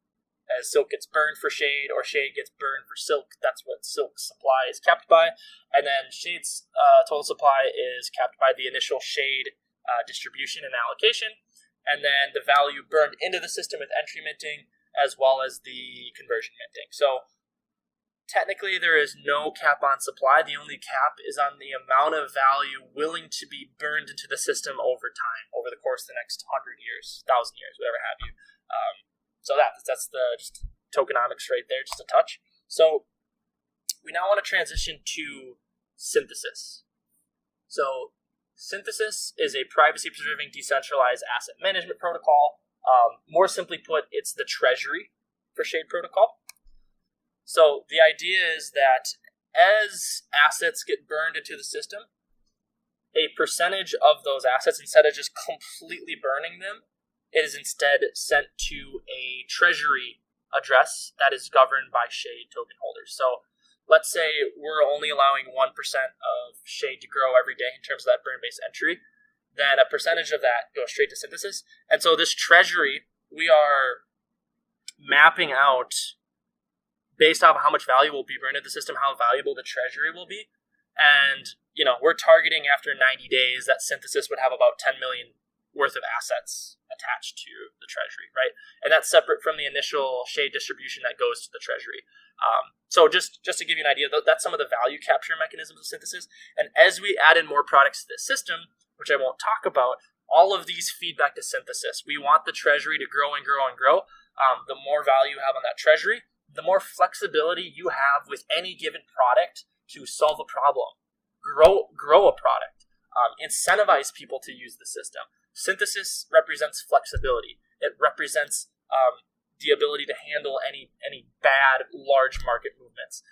S3: As silk gets burned for shade or shade gets burned for silk, that's what silk supply is capped by. And then shade's total supply is capped by the initial shade distribution and allocation. And then the value burned into the system with entry minting, as well as the conversion minting. So technically there is no cap on supply. The only cap is on the amount of value willing to be burned into the system over time, over the course of the next 100 years, 1,000 years, whatever have you. So that's the just tokenomics right there, just a touch. So we now want to transition to synthesis. So synthesis is a privacy-preserving decentralized asset management protocol. More simply put, it's the treasury for Shade Protocol. So the idea is that as assets get burned into the system, a percentage of those assets, instead of just completely burning them, is instead sent to a treasury address that is governed by Shade token holders. So let's say we're only allowing 1% of Shade to grow every day in terms of that burn-based entry, then a percentage of that goes straight to synthesis. And so this treasury, we are mapping out, based off of how much value will be burned into the system, how valuable the treasury will be. And, we're targeting after 90 days that synthesis would have about 10 million worth of assets attached to the treasury, right? And that's separate from the initial Shade distribution that goes to the treasury. So just to give you an idea, that's some of the value capture mechanisms of synthesis. And as we add in more products to the system, which I won't talk about, all of these feed back to synthesis. We want the treasury to grow and grow and grow. The more value you have on that treasury, the more flexibility you have with any given product to solve a problem, grow a product, incentivize people to use the system. Synthesis represents flexibility. It represents the ability to handle any bad large market movements.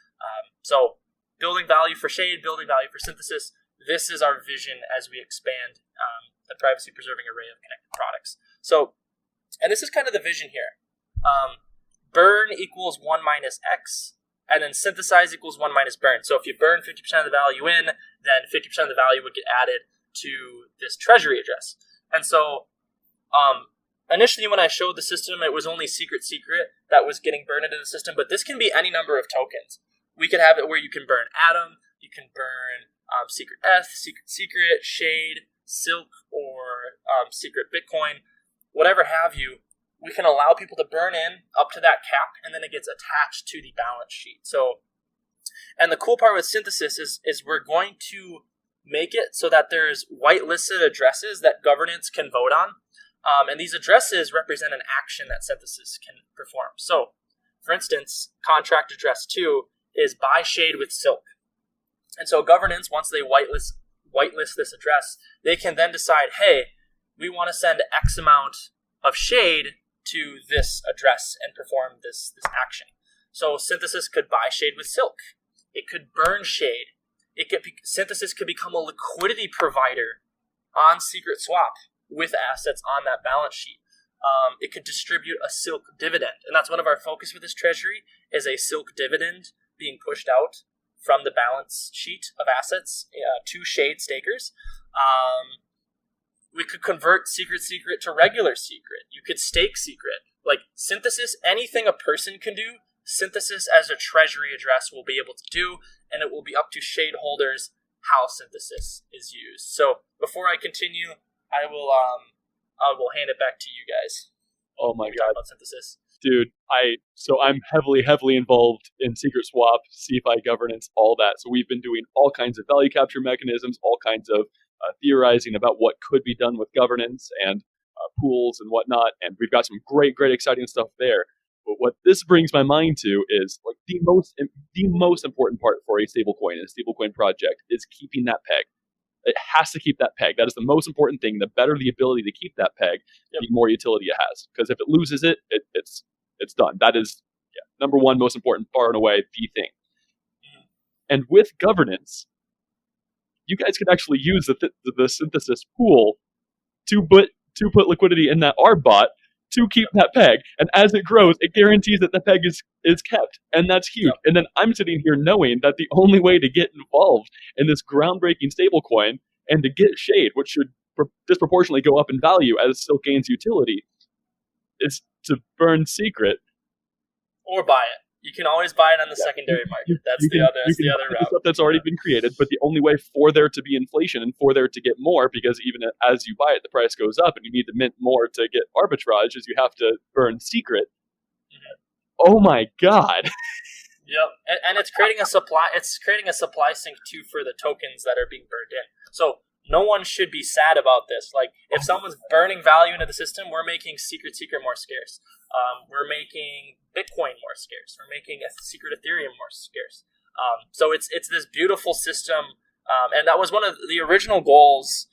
S3: So building value for Shade, building value for synthesis, this is our vision as we expand the privacy-preserving array of connected products. So, and this is kind of the vision here. Burn equals 1 minus X, and then synthesize equals 1 minus burn. So if you burn 50% of the value in, then 50% of the value would get added to this treasury address. And so initially when I showed the system, it was only secret that was getting burned into the system, but this can be any number of tokens. We could have it where you can burn Atom, you can burn Secret Eth, Secret, Shade, Silk, or Secret Bitcoin, whatever have you. We can allow people to burn in up to that cap, and then it gets attached to the balance sheet. So, and the cool part with synthesis is we're going to make it so that there's whitelisted addresses that governance can vote on. And these addresses represent an action that synthesis can perform. So, for instance, contract address 2 is buy Shade with Silk. And so governance, once they whitelist this address, they can then decide, hey, we want to send X amount of Shade to this address and perform this action. So synthesis could buy Shade with Silk. It could burn Shade. Synthesis could become a liquidity provider on Secret Swap with assets on that balance sheet. It could distribute a Silk dividend. And that's one of our focus with this treasury, is a Silk dividend being pushed out from the balance sheet of assets to Shade stakers. We could convert Secret to regular Secret. You could stake Secret. Like synthesis, anything a person can do, synthesis as a treasury address will be able to do, and it will be up to Shade holders how synthesis is used. So before I continue, I will hand it back to you guys.
S1: Oh my God,
S3: about synthesis,
S1: dude! I'm heavily involved in Secret Swap, CFI governance, all that. So we've been doing all kinds of value capture mechanisms, all kinds of theorizing about what could be done with governance and pools and whatnot. And we've got some great, exciting stuff there. But what this brings my mind to is like the most important part for a stablecoin and a stablecoin project is keeping that peg. It has to keep that peg. That is the most important thing. The better the ability to keep that peg, the more utility it has. Because if it loses it, it's done. That is number one most important, far and away, the thing. And with governance, you guys could actually use the synthesis pool to put liquidity in that Arbot to keep that peg. And as it grows, it guarantees that the peg is kept. And that's huge. Yep. And then I'm sitting here knowing that the only way to get involved in this groundbreaking stablecoin and to get Shade, which should disproportionately go up in value as Silk gains utility, is to burn Secret.
S3: Or buy it. You can always buy it on the secondary market. That's the other route.
S1: Stuff that's already been created, but the only way for there to be inflation and for there to get more, because even as you buy it, the price goes up, and you need to mint more to get arbitrage, is you have to burn Secret. Mm-hmm. Oh my God!
S3: Yep, and it's creating a supply. It's creating a supply sink too for the tokens that are being burned in. So no one should be sad about this. Like if someone's burning value into the system, we're making Secret more scarce. We're making Bitcoin more scarce. We're making Secret Ethereum more scarce. So it's this beautiful system, and that was one of the original goals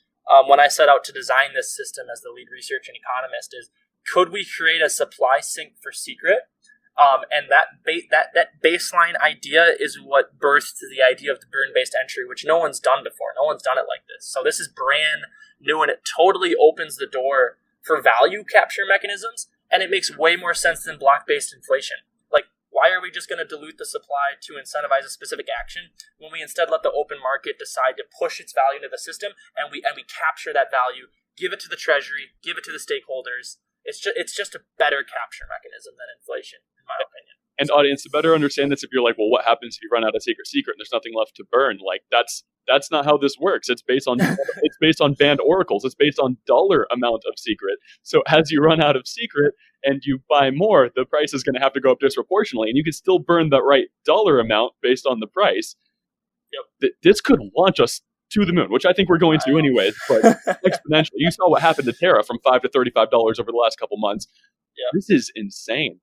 S3: when I set out to design this system as the lead researcher and economist. Is could we create a supply sink for Secret And that baseline idea is what birthed the idea of the burn-based entry, which no one's done before. No one's done it like this. So this is brand new, and it totally opens the door for value capture mechanisms, and it makes way more sense than block-based inflation. Like, why are we just going to dilute the supply to incentivize a specific action when we instead let the open market decide to push its value into the system, and we capture that value, give it to the treasury, give it to the stakeholders. It's just a better capture mechanism than inflation, in my opinion.
S1: And audience, to better understand this, if you're like, well, what happens if you run out of secret and there's nothing left to burn? Like, that's not how this works. It's based on banned oracles. It's based on dollar amount of secret. So as you run out of secret and you buy more, the price is going to have to go up disproportionately, and you can still burn the right dollar amount based on the price. Yep. This could launch us to the moon, which I think we're going to anyways, but exponentially. You saw what happened to Terra from $5 to $35 over the last couple months. Yep. This is insane.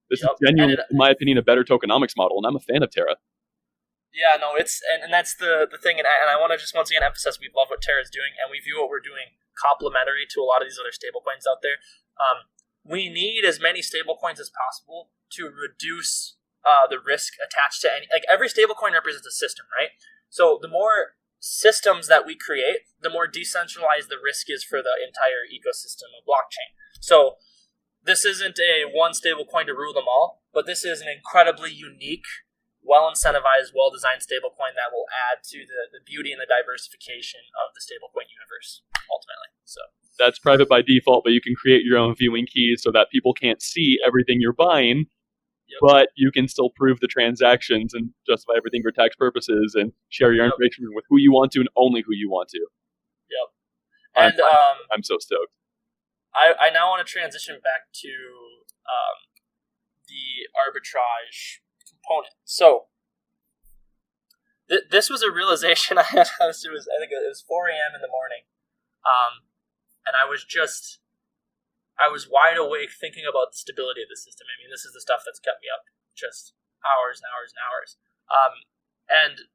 S1: This is genuinely, in my opinion, a better tokenomics model, and I'm a fan of Terra.
S3: Yeah, no, it's and that's the thing, and I want to just once again emphasize we love what Terra is doing, and we view what we're doing complementary to a lot of these other stablecoins out there. We need as many stablecoins as possible to reduce the risk attached to any. Like, every stablecoin represents a system, right? So the more systems that we create, the more decentralized the risk is for the entire ecosystem of blockchain. So this isn't a one stablecoin to rule them all, but this is an incredibly unique, well-incentivized, well-designed stablecoin that will add to the beauty and the diversification of the stablecoin universe, ultimately. So
S1: that's private by default, but you can create your own viewing keys so that people can't see everything you're buying, but you can still prove the transactions and justify everything for tax purposes and share your information with who you want to and only who you want to.
S3: Yep. And
S1: I'm so stoked.
S3: I now want to transition back to the arbitrage component. So this was a realization I had. I think it was 4 a.m. in the morning, and I was wide awake thinking about the stability of the system. I mean, this is the stuff that's kept me up just hours and hours and hours. And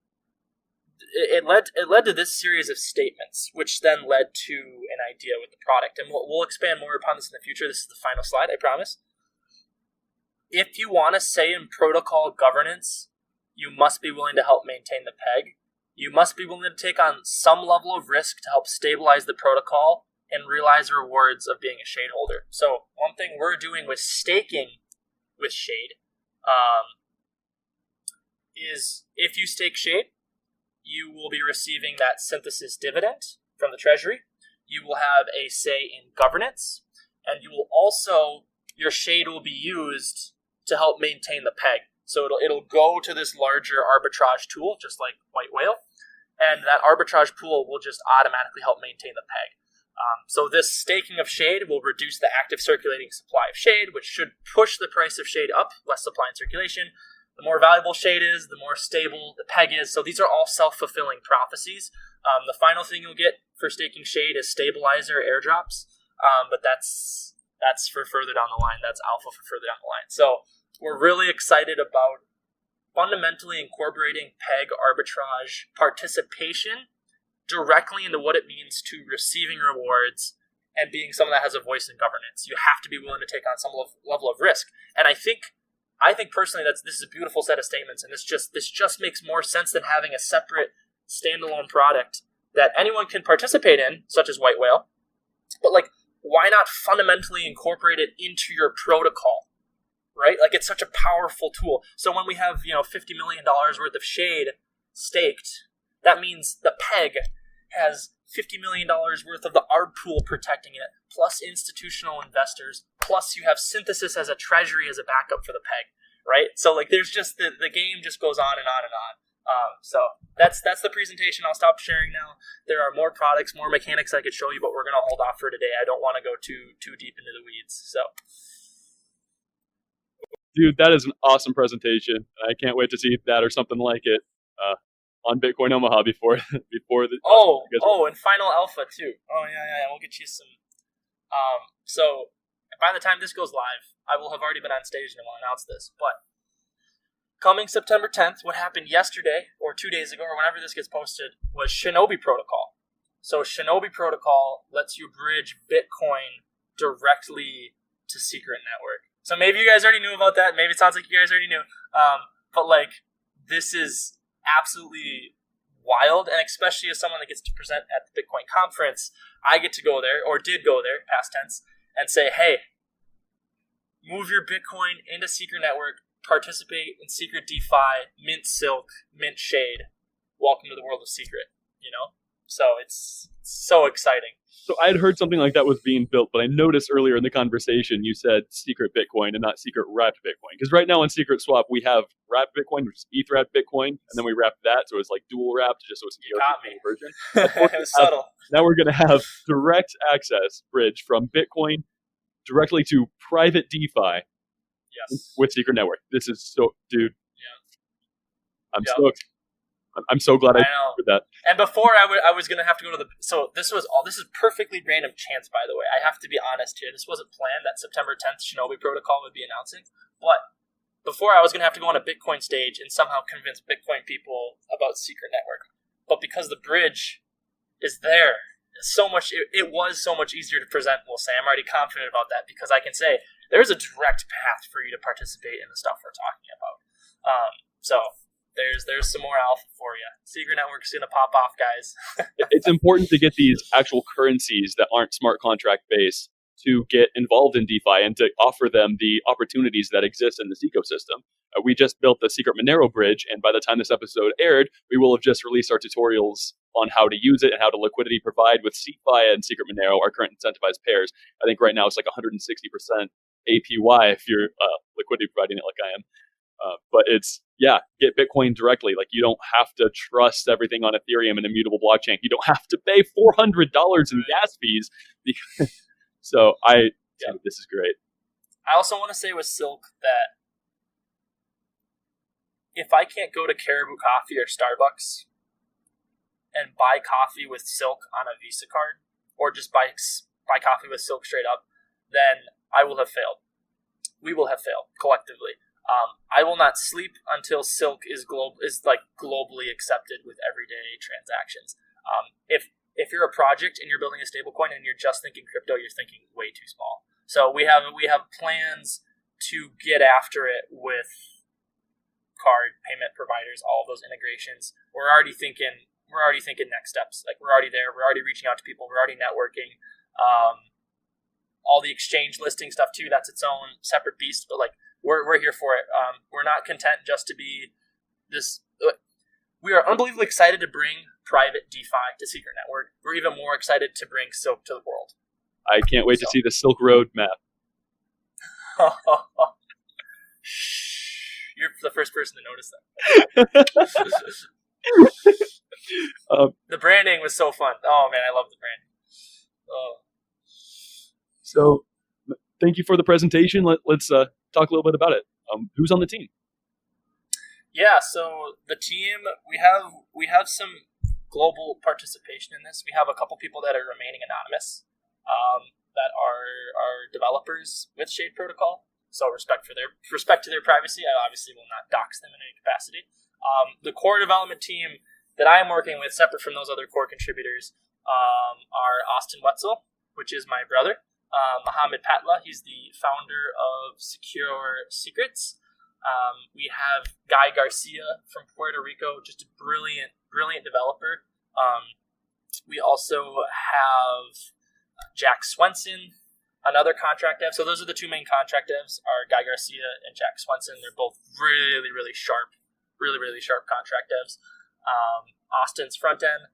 S3: it led to this series of statements, which then led to an idea with the product. And we'll expand more upon this in the future. This is the final slide, I promise. If you want to say in protocol governance, you must be willing to help maintain the peg. You must be willing to take on some level of risk to help stabilize the protocol and realize the rewards of being a shade holder. So one thing we're doing with staking with Shade is if you stake Shade, you will be receiving that synthesis dividend from the treasury. You will have a say in governance, and you will also, your Shade will be used to help maintain the peg. So it'll go to this larger arbitrage tool, just like White Whale, and that arbitrage pool will just automatically help maintain the peg. So this staking of Shade will reduce the active circulating supply of Shade, which should push the price of Shade up, less supply and circulation. The more valuable Shade is, the more stable the peg is. So these are all self-fulfilling prophecies. The final thing you'll get for staking Shade is stabilizer airdrops, but that's for further down the line. That's alpha for further down the line. So we're really excited about fundamentally incorporating peg arbitrage participation directly into what it means to receiving rewards and being someone that has a voice in governance. You have to be willing to take on some level of risk. And I think personally this is a beautiful set of statements, and this just makes more sense than having a separate standalone product that anyone can participate in, such as White Whale. But like, why not fundamentally incorporate it into your protocol? Right? Like, it's such a powerful tool. So when we have, $50 million worth of Shade staked, that means the peg has $50 million worth of the ARB pool protecting it, plus institutional investors, plus you have synthesis as a treasury as a backup for the peg, right? So like, there's just the game just goes on and on and on. So that's the presentation. I'll stop sharing now. There are more products, more mechanics I could show you, but we're going to hold off for today. I don't want to go too deep into the weeds. So,
S1: dude, that is an awesome presentation. I can't wait to see that or something like it on Bitcoin Omaha before the.
S3: And final alpha too. Yeah. We'll get you some. So by the time this goes live, I will have already been on stage and I will announce this. But coming September 10th, what happened yesterday or 2 days ago or whenever this gets posted was Shinobi Protocol. So Shinobi Protocol lets you bridge Bitcoin directly to Secret Network. So maybe you guys already knew about that. Maybe it sounds like you guys already knew. But like, this is absolutely wild, and especially as someone that gets to present at the Bitcoin conference, I get to go there, or did go there, past tense, and say, hey, move your Bitcoin into Secret Network, participate in Secret DeFi, mint Silk, mint Shade. Welcome to the world of Secret, you know? So it's so exciting.
S1: So I had heard something like that was being built, but I noticed earlier in the conversation you said secret Bitcoin and not secret wrapped Bitcoin. Because right now on Secret Swap, we have wrapped Bitcoin, which is ETH wrapped Bitcoin, and then we wrapped that, so it's like dual wrapped, just so it's the OTP version.
S3: It was subtle.
S1: Now we're going to have direct access bridge from Bitcoin directly to private DeFi.
S3: Yes.
S1: With Secret Network. This is so, dude.
S3: Yeah.
S1: I'm stoked. I'm so glad I did that.
S3: And before I was gonna have to go to the. So this is perfectly random chance, by the way. I have to be honest here. This wasn't planned that September 10th Shinobi Protocol would be announcing. But before I was gonna have to go on a Bitcoin stage and somehow convince Bitcoin people about Secret Network. But because the bridge is there, it was so much easier to present. We'll say I'm already confident about that because I can say there's a direct path for you to participate in the stuff we're talking about. So there's some more alpha for you. Secret Network's gonna pop off, guys.
S1: It's important to get these actual currencies that aren't smart contract based to get involved in DeFi and to offer them the opportunities that exist in this ecosystem. We just built the Secret Monero bridge, and by the time this episode aired, we will have just released our tutorials on how to use it and how to liquidity provide with CeFi and Secret Monero, our current incentivized pairs. I think right now it's like 160% APY if you're liquidity providing it like I am. But it's, get Bitcoin directly. Like, you don't have to trust everything on Ethereum and immutable blockchain. You don't have to pay $400 in gas fees. So this is great.
S3: I also want to say with Silk that if I can't go to Caribou Coffee or Starbucks and buy coffee with Silk on a Visa card, or just buy coffee with Silk straight up, then I will have failed. We will have failed collectively. I will not sleep until Silk is globally accepted with everyday transactions. If you're a project and you're building a stablecoin and you're just thinking crypto, you're thinking way too small. So we have plans to get after it with card payment providers, all of those integrations. We're already thinking next steps. Like, we're already there. We're already reaching out to people. We're already networking. All the exchange listing stuff too. That's its own separate beast. But like, we're here for it. We're not content just to be this. We are unbelievably excited to bring private DeFi to Secret Network. We're even more excited to bring Silk to the world.
S1: I can't wait to see the Silk Road map.
S3: You're the first person to notice that. The branding was so fun. Oh man, I love the branding.
S1: So, thank you for the presentation. Let's talk a little bit about it. Who's on the team?
S3: Yeah, so the team, we have some global participation in this. We have a couple people that are remaining anonymous, that are developers with Shade Protocol. So respect to their privacy. I obviously will not dox them in any capacity. The core development team that I am working with, separate from those other core contributors, are Austin Woetzel, which is my brother. Mohammed Patla, he's the founder of Secure Secrets. We have Guy Garcia from Puerto Rico, just a brilliant developer. We also have Jack Swenson, another contract dev. So those are the two main contract devs, are Guy Garcia and Jack Swenson. They're both really sharp contract devs. Austin's front end.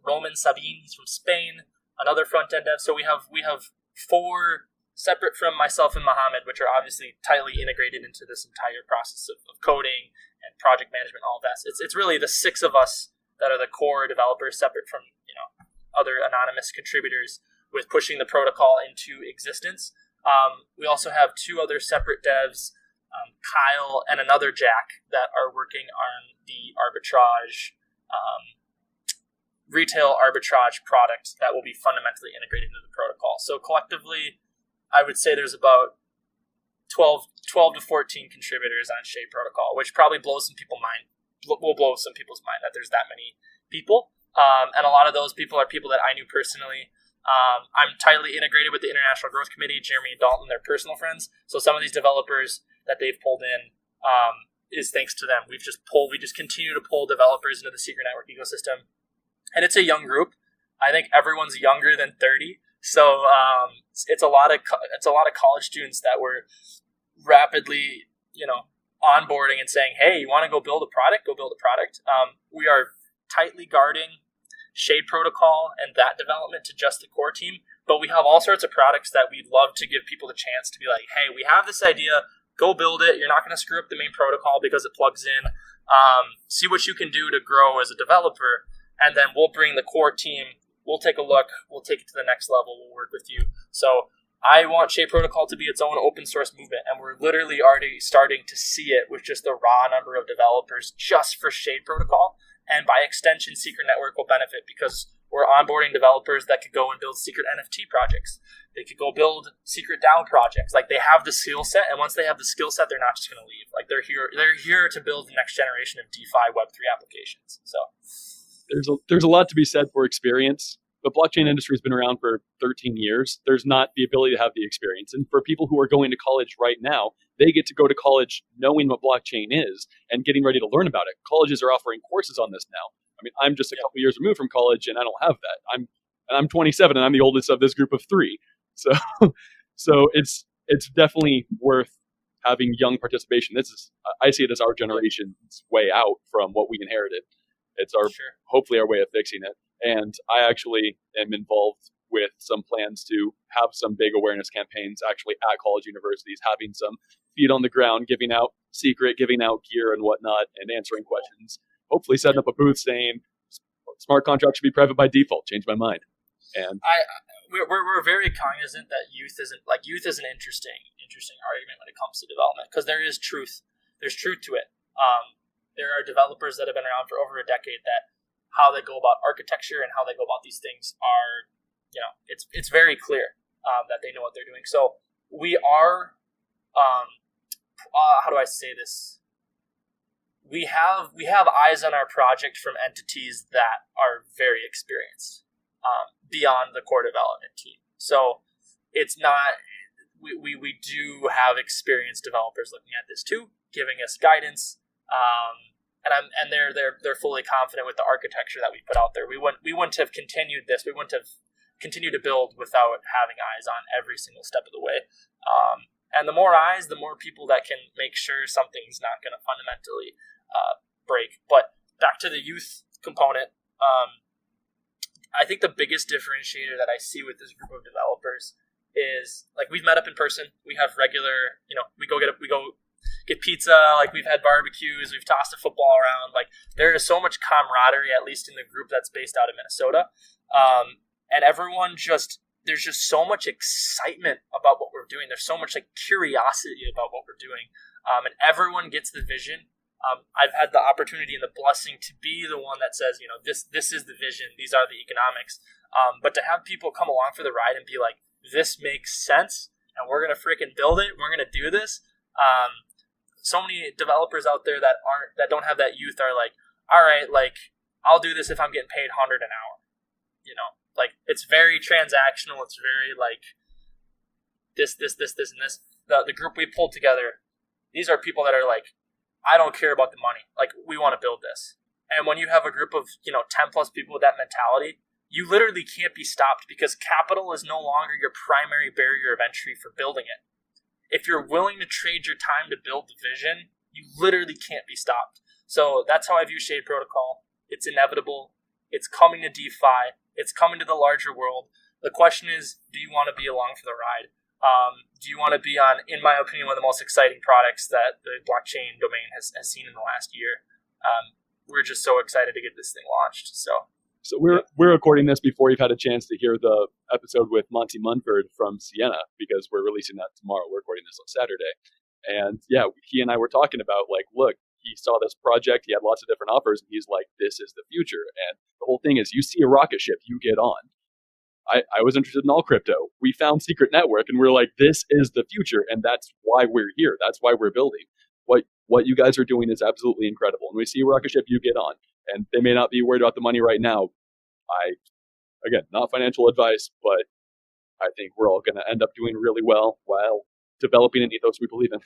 S3: Roman Sabin, he's from Spain, another front end dev. So we have four, separate from myself and Mohammed, which are obviously tightly integrated into this entire process of coding and project management, all of that. It's really the six of us that are the core developers, separate from other anonymous contributors, with pushing the protocol into existence. We also have two other separate devs, Kyle and another Jack, that are working on the Arbitrage, retail Arbitrage product that will be fundamentally integrated into the protocol. So collectively, I would say there's about 12 to 14 contributors on Shade Protocol, which probably will blow some people's mind that there's that many people. And a lot of those people are people that I knew personally. I'm tightly integrated with the International Growth Committee, Jeremy and Dalton, they're personal friends. So some of these developers that they've pulled in is thanks to them. We just continue to pull developers into the Secret Network ecosystem. And it's a young group. I think everyone's younger than 30. So it's a lot of college students that were rapidly, onboarding and saying, hey, you want to go build a product? Go build a product. We are tightly guarding Shade Protocol and that development to just the core team, but we have all sorts of products that we'd love to give people the chance to be like, hey, we have this idea, go build it. You're not going to screw up the main protocol because it plugs in. See what you can do to grow as a developer, and then we'll bring the core team. We'll take a look. We'll take it to the next level. We'll work with you. So I want Shade Protocol to be its own open source movement, and we're literally already starting to see it with just the raw number of developers just for Shade Protocol. And by extension, Secret Network will benefit because we're onboarding developers that could go and build secret NFT projects. They could go build secret DAO projects. Like, they have the skill set, and once they have the skill set, they're not just going to leave. Like, they're here to build the next generation of DeFi Web3 applications. So
S1: there's a lot to be said for experience. The blockchain industry has been around for 13 years. There's not the ability to have the experience. And for people who are going to college right now, they get to go to college knowing what blockchain is and getting ready to learn about it. Colleges are offering courses on this now. I mean, I'm just a couple years removed from college, and I don't have that. I'm 27, and I'm the oldest of this group of 3. So it's definitely worth having young participation. I see it as our generation's way out from what we inherited. It's hopefully our way of fixing it. And I actually am involved with some plans to have some big awareness campaigns actually at college universities, having some feet on the ground, giving out gear and whatnot, and answering questions. Hopefully setting up a booth saying smart contracts should be private by default. Change my mind. And
S3: we're very cognizant that youth is an interesting argument when it comes to development, because there is truth. There's truth to it. There are developers that have been around for over a decade that how they go about architecture and how they go about these things are, it's very clear that they know what they're doing. So we are, how do I say this? We have eyes on our project from entities that are very experienced beyond the core development team. So it's not, we do have experienced developers looking at this too, giving us guidance. And they're fully confident with the architecture that we put out there. We wouldn't have continued this. We wouldn't have continued to build without having eyes on every single step of the way. And the more eyes, the more people that can make sure something's not going to fundamentally break. But back to the youth component, I think the biggest differentiator that I see with this group of developers is, like, we've met up in person. We have regular, we go get pizza, like, we've had barbecues, we've tossed a football around. Like, there is so much camaraderie, at least in the group that's based out of Minnesota. And everyone there's just so much excitement about what we're doing. There's so much, like, curiosity about what we're doing. And everyone gets the vision. I've had the opportunity and the blessing to be the one that says, this is the vision, these are the economics. But to have people come along for the ride and be like, this makes sense, and we're going to freaking build it, we're going to do this. So many developers out there that don't have that youth are like, all right, like, I'll do this if I'm getting paid $100 an hour. Like, it's very transactional. It's very like this, and this. The group we pulled together, these are people that are like, I don't care about the money. Like, we want to build this. And when you have a group of 10 plus people with that mentality, you literally can't be stopped, because capital is no longer your primary barrier of entry for building it. If you're willing to trade your time to build the vision, you literally can't be stopped. So that's how I view Shade Protocol. It's inevitable. It's coming to DeFi. It's coming to the larger world. The question is, do you want to be along for the ride? Do you want to be on, in my opinion, one of the most exciting products that the blockchain domain has seen in the last year? We're just so excited to get this thing launched. So
S1: we're recording this before you've had a chance to hear the episode with Monty Munford from Siena, because we're releasing that tomorrow. We're recording this on Saturday. And yeah, he and I were talking about, like, look, he saw this project, he had lots of different offers, and he's like, this is the future. And the whole thing is, you see a rocket ship, you get on. I was interested in all crypto. We found Secret Network, and we're like, this is the future, and that's why we're here. That's why we're building. What you guys are doing is absolutely incredible. And we see a rocket ship, you get on. And they may not be worried about the money right now. again, not financial advice, but I think we're all going to end up doing really well while developing an ethos we believe in.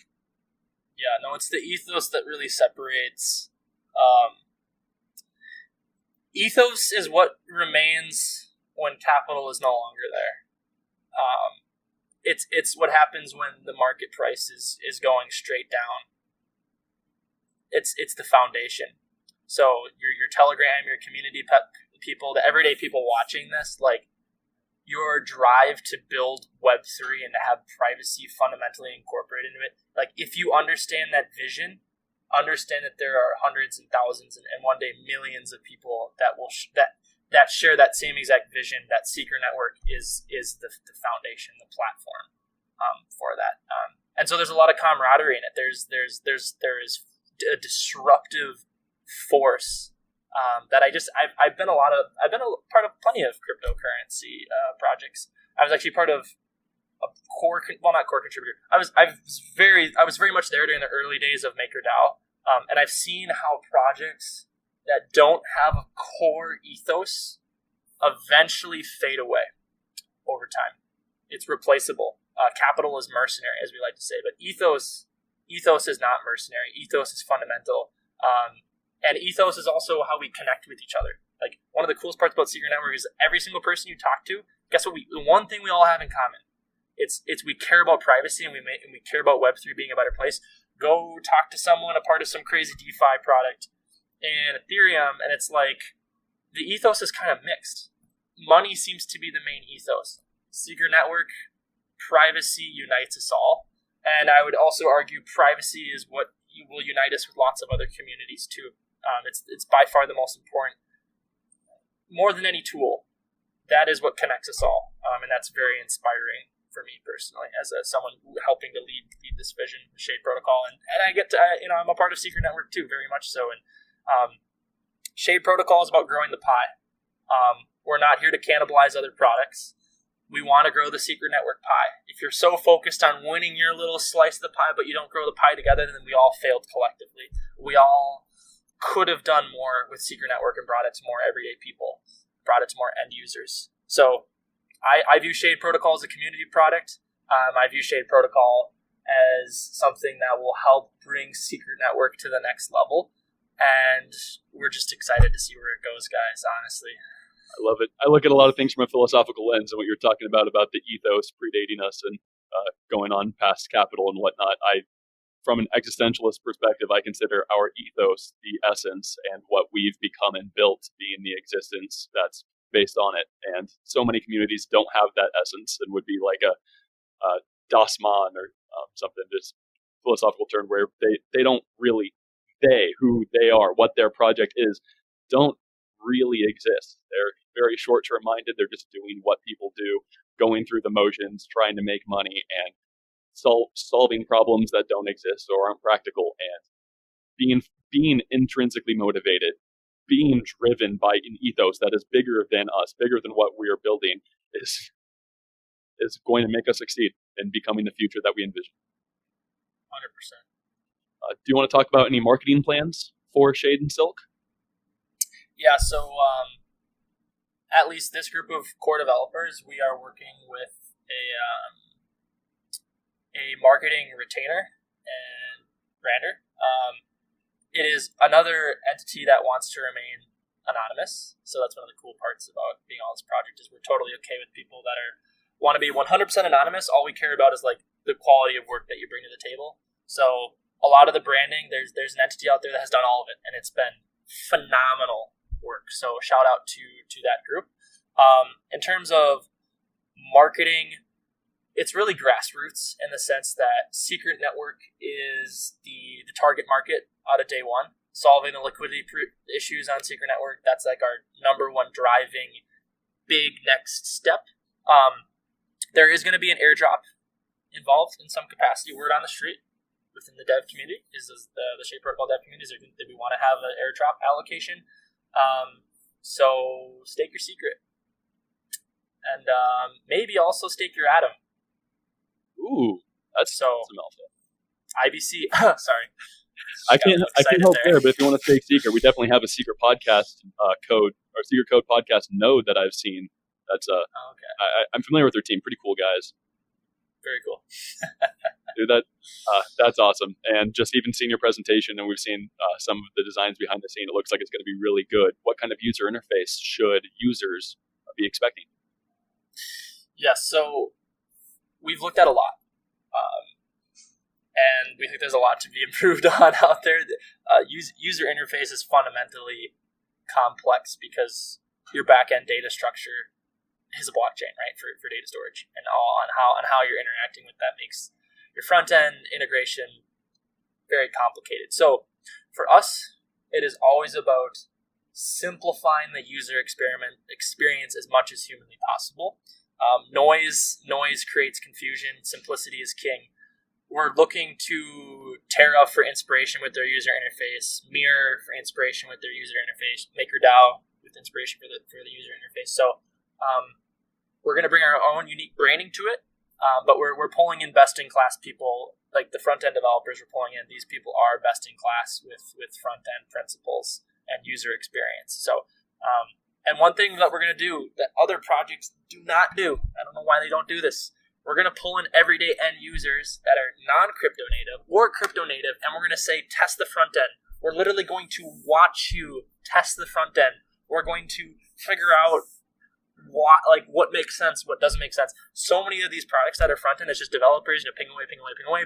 S3: Yeah, no, it's the ethos that really separates. Ethos is what remains when capital is no longer there. It's what happens when the market price is going straight down. It's the foundation. So your Telegram, your community people, the everyday people watching this, like your drive to build Web3 and to have privacy fundamentally incorporated into it. Like if you understand that vision, understand that there are hundreds and thousands and one day millions of people that will that share that same exact vision. That Seeker network is the foundation, the platform for that. And so there's a lot of camaraderie in it. There is a disruptive force that I've been a part of plenty of cryptocurrency projects. I was actually part of a not core contributor. I was very much there during the early days of MakerDAO, and I've seen how projects that don't have a core ethos eventually fade away over time. It's replaceable. Capital is mercenary, as we like to say, but ethos is not mercenary. Ethos is fundamental. And ethos is also how we connect with each other. Like one of the coolest parts about Secret Network is every single person you talk to, guess what? The one thing we all have in common, it's we care about privacy and we care about Web3 being a better place. Go talk to someone a part of some crazy DeFi product in Ethereum, and it's like the ethos is kind of mixed. Money seems to be the main ethos. Secret Network, privacy unites us all, and I would also argue privacy is what will unite us with lots of other communities too. It's by far the most important, more than any tool. That is what connects us all, and that's very inspiring for me personally as someone helping to lead this vision, the Shade Protocol, and I get to I'm a part of Secret Network too, very much so. And Shade Protocol is about growing the pie. We're not here to cannibalize other products. We want to grow the Secret Network pie. If you're so focused on winning your little slice of the pie, but you don't grow the pie together, then we all failed collectively. We all could have done more with Secret Network and brought it to more everyday people, brought it to more end users. So I view Shade Protocol as a community product. I view Shade Protocol as something that will help bring Secret Network to the next level. And we're just excited to see where it goes, guys, honestly.
S1: I love it. I look at a lot of things from a philosophical lens, and what you're talking about the ethos predating us and going on past capital and whatnot. From an existentialist perspective, I consider our ethos the essence and what we've become and built being the existence that's based on it. And so many communities don't have that essence and would be like a Das Man or something, this philosophical term where they don't really, who they are, what their project is, don't really exist. They're very short-term minded. They're just doing what people do, going through the motions, trying to make money and solving problems that don't exist or aren't practical, and being intrinsically motivated, being driven by an ethos that is bigger than us, bigger than what we are building, is going to make us succeed in becoming the future that we envision.
S3: 100%.
S1: Do you want to talk about any marketing plans for Shade and Silk?
S3: Yeah, so at least this group of core developers, we are working with a marketing retainer and brander. It is another entity that wants to remain anonymous, so that's one of the cool parts about being on this project is we're totally okay with people that want to be 100% anonymous. All we care about is like the quality of work that you bring to the table. So a lot of the branding, there's an entity out there that has done all of it, and it's been phenomenal work. So shout out to that group. In terms of marketing, it's really grassroots in the sense that Secret Network is the target market out of day one. Solving the liquidity issues on Secret Network, that's like our number one driving big next step. There is going to be an airdrop involved in some capacity. Word on the street within the dev community is the Shade Protocol dev communities that we want to have an airdrop allocation. So stake your secret. And maybe also stake your atom.
S1: Ooh, that's
S3: so
S1: some alpha.
S3: IBC. Sorry,
S1: I can't help there. But if you want to stake secret, we definitely have a secret podcast code or secret code podcast node that I've seen That's
S3: Oh, okay.
S1: I'm familiar with their team. Pretty cool guys.
S3: Very cool.
S1: Dude, that's awesome. And just even seeing your presentation, and we've seen some of the designs behind the scene, it looks like it's going to be really good. What kind of user interface should users be expecting?
S3: Yes, so we've looked at a lot. And we think there's a lot to be improved on out there. User interface is fundamentally complex because your back-end data structure is a blockchain, right, for data storage, and all on how you're interacting with that makes your front-end integration very complicated. So for us, it is always about simplifying the user experience as much as humanly possible. Noise creates confusion. Simplicity is king. We're looking to Terra for inspiration with their user interface, Mirror for inspiration with their user interface, MakerDAO with inspiration for the user interface. So we're going to bring our own unique branding to it, but we're pulling in best-in-class people, like the front-end developers we're pulling in. These people are best-in-class with front-end principles and user experience. So, and one thing that we're going to do that other projects do not do, I don't know why they don't do this, we're going to pull in everyday end users that are non-crypto native or crypto native, and we're going to say, test the front end. We're literally going to watch you test the front end. We're going to figure out what makes sense, what doesn't make sense. So many of these products that are front end is just developers, ping away,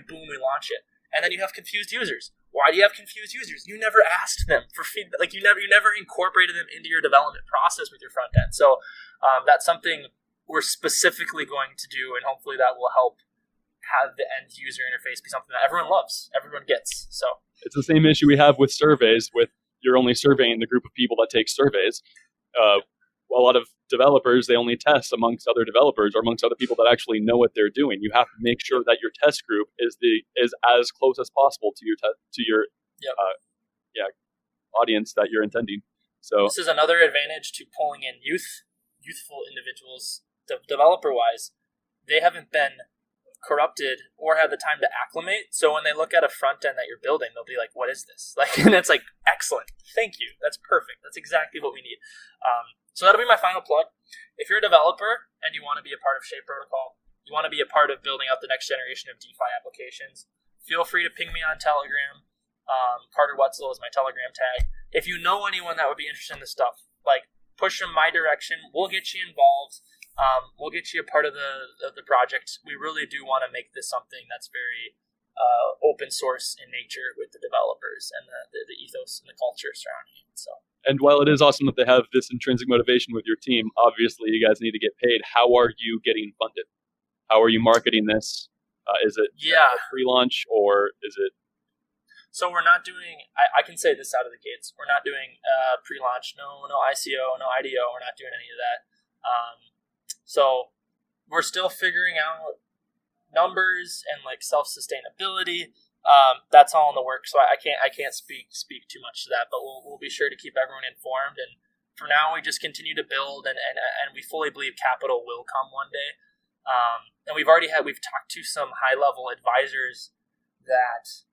S3: boom, we launch it. And then you have confused users. Why do you have confused users? You never asked them for feedback. Like you never incorporated them into your development process with your front end. So that's something we're specifically going to do, and hopefully that will help have the end user interface be something that everyone loves, everyone gets. So
S1: it's the same issue we have with surveys. With you're only surveying the group of people that take surveys. A lot of developers, they only test amongst other developers or amongst other people that actually know what they're doing. You have to make sure that your test group is as close as possible to your
S3: yep.
S1: Audience that you're intending. So
S3: this is another advantage to pulling in youthful individuals. Developer-wise, they haven't been corrupted or had the time to acclimate. So when they look at a front end that you're building, they'll be like, "What is this?" And it's like, "Excellent, thank you. That's perfect. That's exactly what we need." So that'll be my final plug. If you're a developer and you want to be a part of Shape Protocol, you want to be a part of building out the next generation of DeFi applications, feel free to ping me on Telegram. Carter Woetzel is my Telegram tag. If you know anyone that would be interested in this stuff, push them my direction. We'll get you involved. We'll get you a part of the project. We really do want to make this something that's very open source in nature with the developers and the ethos and the culture surrounding it. So.
S1: And while it is awesome that they have this intrinsic motivation with your team, obviously you guys need to get paid. How are you getting funded? How are you marketing this? Is it a pre-launch or is it?
S3: So we're not doing, I can say this out of the gates, we're not doing pre-launch, no ICO, no IDO, we're not doing any of that. So we're still figuring out numbers and self-sustainability. That's all in the works, so I can't speak too much to that, but we'll be sure to keep everyone informed. And for now, we just continue to build, and we fully believe capital will come one day. And we've talked to some high-level advisors that,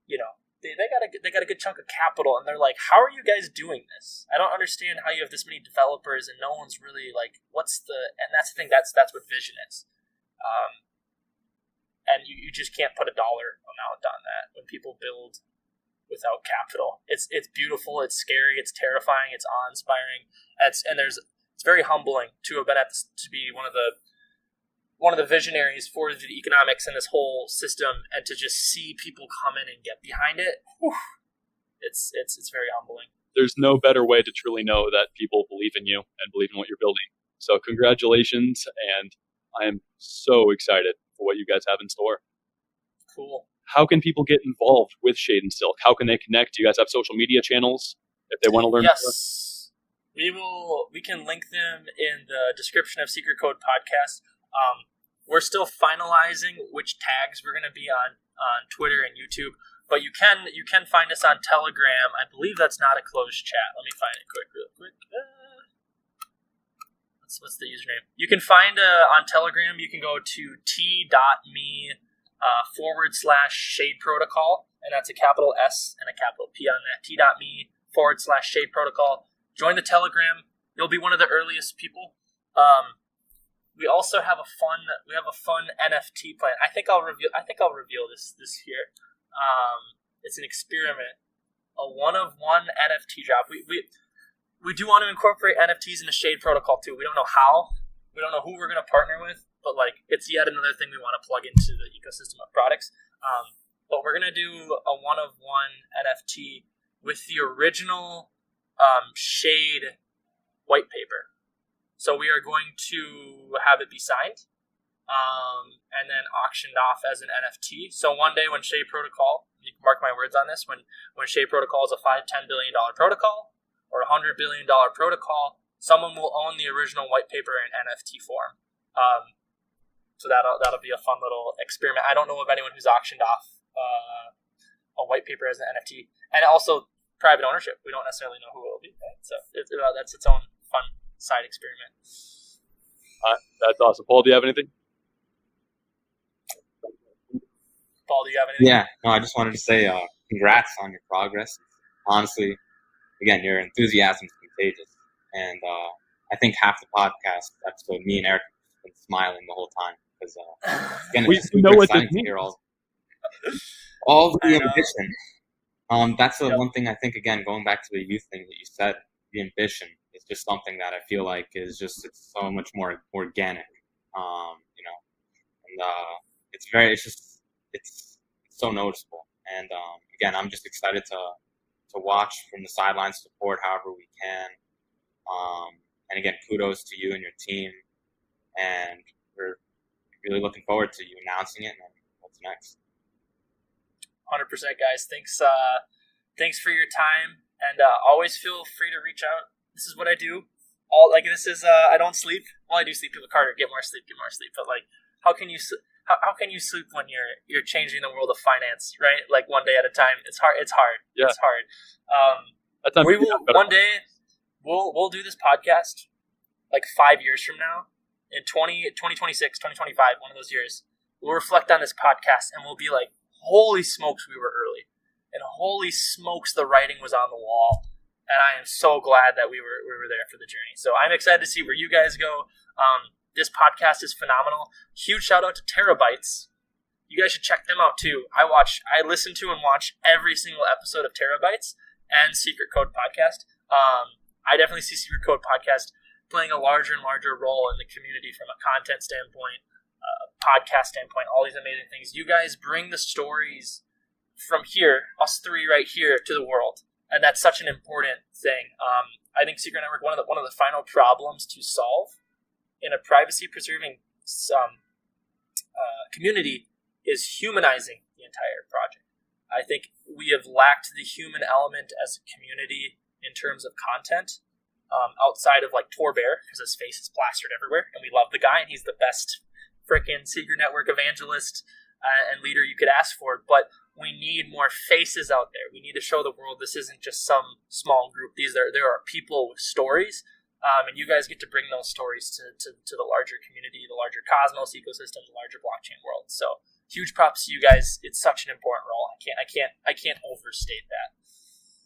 S3: they got a good chunk of capital, and they're like, "How are you guys doing this? I don't understand how you have this many developers and no one's really what's the?" And that's the thing. That's what vision is. And you just can't put a dollar amount on that when people build without capital. It's beautiful, it's scary, it's terrifying, it's awe-inspiring. It's very humbling to have been to be one of the visionaries for the economics and this whole system, and to just see people come in and get behind it. Whew, it's very humbling.
S1: There's no better way to truly know that people believe in you and believe in what you're building. So congratulations, and I am so excited for what you guys have in store.
S3: Cool.
S1: How can people get involved with Shade and Silk? How can they connect? Do you guys have social media channels if they want to learn more?
S3: Yes. We can link them in the description of Secret Code Podcast. We're still finalizing which tags we're going to be on Twitter and YouTube, but you can find us on Telegram. I believe that's not a closed chat. Let me find it real quick. What's the username? You can find on Telegram. You can go to t.me/Shade Protocol, and that's a capital S and a capital P on that. t.me/Shade Protocol. Join the Telegram. You'll be one of the earliest people We also have a fun NFT plan. I think I'll reveal this year. It's an experiment, a one-of-one NFT drop. We do want to incorporate NFTs in the Shade protocol too. We don't know how. We don't know who we're going to partner with, but like it's yet another thing we want to plug into the ecosystem of products. But we're going to do a one-of-one NFT with the original Shade white paper. So we are going to have it be signed and then auctioned off as an NFT. So one day when Shade Protocol, you can mark my words on this, when Shade Protocol is a $5-10 billion protocol or a $100 billion protocol, someone will own the original white paper in NFT form. So that'll be a fun little experiment. I don't know of anyone who's auctioned off a white paper as an NFT. And also private ownership. We don't necessarily know who it will be. Right? So that's its own fun side experiment.
S1: That's awesome. Paul, do you have anything?
S3: Paul, do you have anything?
S2: Yeah, no, I just wanted to say congrats on your progress. Honestly, again, your enthusiasm is contagious. And I think half the podcast episode, me and Eric have been smiling the whole time. Because, again, it's super exciting to hear all the ambition. That's the one thing I think, again, going back to the youth thing that you said, the ambition. It's just something that I feel like it's so much more organic, and it's so noticeable. And again, I'm just excited to watch from the sidelines, support however we can. And again, kudos to you and your team. And we're really looking forward to you announcing it and then what's next.
S3: 100%, guys. Thanks for your time, and always feel free to reach out. This is what I do. I don't sleep. Well, I do sleep. People, Carter, get more sleep. But like, how can you sleep when you're changing the world of finance, right? Like one day at a time. It's hard.
S1: Yeah.
S3: It's hard. One day we'll do this podcast like 5 years from now, in 2026, 2025, one of those years. We'll reflect on this podcast and we'll be like, holy smokes, we were early, and holy smokes, the writing was on the wall. And I am so glad that we were there for the journey. So I'm excited to see where you guys go. This podcast is phenomenal. Huge shout out to Terabytes. You guys should check them out too. I listen to and watch every single episode of Terabytes and Secret Code Podcast. I definitely see Secret Code Podcast playing a larger and larger role in the community from a content standpoint, podcast standpoint, all these amazing things. You guys bring the stories from here, us three right here, to the world. And that's such an important thing. I think Secret Network, one of the final problems to solve in a privacy-preserving community is humanizing the entire project. I think we have lacked the human element as a community in terms of content, outside of like Tor Bear, because his face is plastered everywhere, and we love the guy, and he's the best freaking Secret Network evangelist and leader you could ask for. But we need more faces out there. We need to show the world this isn't just some small group. There are people with stories, and you guys get to bring those stories to the larger community, the larger Cosmos ecosystem, the larger blockchain world. So huge props to you guys. It's such an important role. I can't overstate that.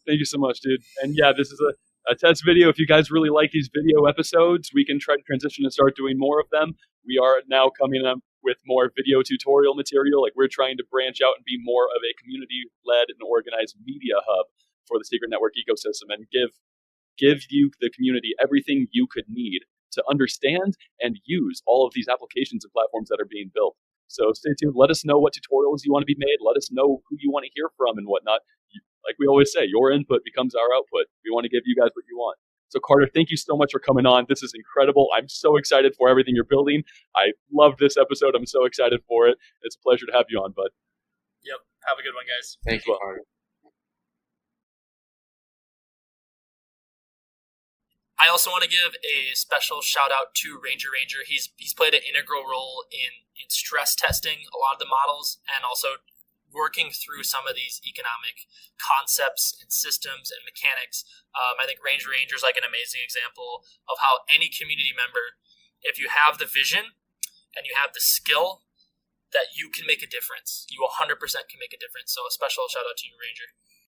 S1: Thank you so much, dude. And yeah, this is a test video. If you guys really like these video episodes, we can try to transition and start doing more of them. We are now coming up with more video tutorial material. Like, we're trying to branch out and be more of a community-led and organized media hub for the Secret Network ecosystem, and give you, the community, everything you could need to understand and use all of these applications and platforms that are being built. So stay tuned. Let us know what tutorials you want to be made. Let us know who you want to hear from and whatnot. Like we always say, your input becomes our output. We want to give you guys what you want. So Carter, thank you so much for coming on. This is incredible. I'm so excited for everything you're building. I love this episode. I'm so excited for it. It's a pleasure to have you on, bud.
S3: Yep. Have a good one, guys.
S2: Thank you, Carter.
S3: I also want to give a special shout out to Ranger. He's played an integral role in stress testing a lot of the models, and also working through some of these economic concepts and systems and mechanics. I think Ranger is like an amazing example of how any community member, if you have the vision and you have the skill, that you can make a difference. You 100% can make a difference. So a special shout out to you, Ranger.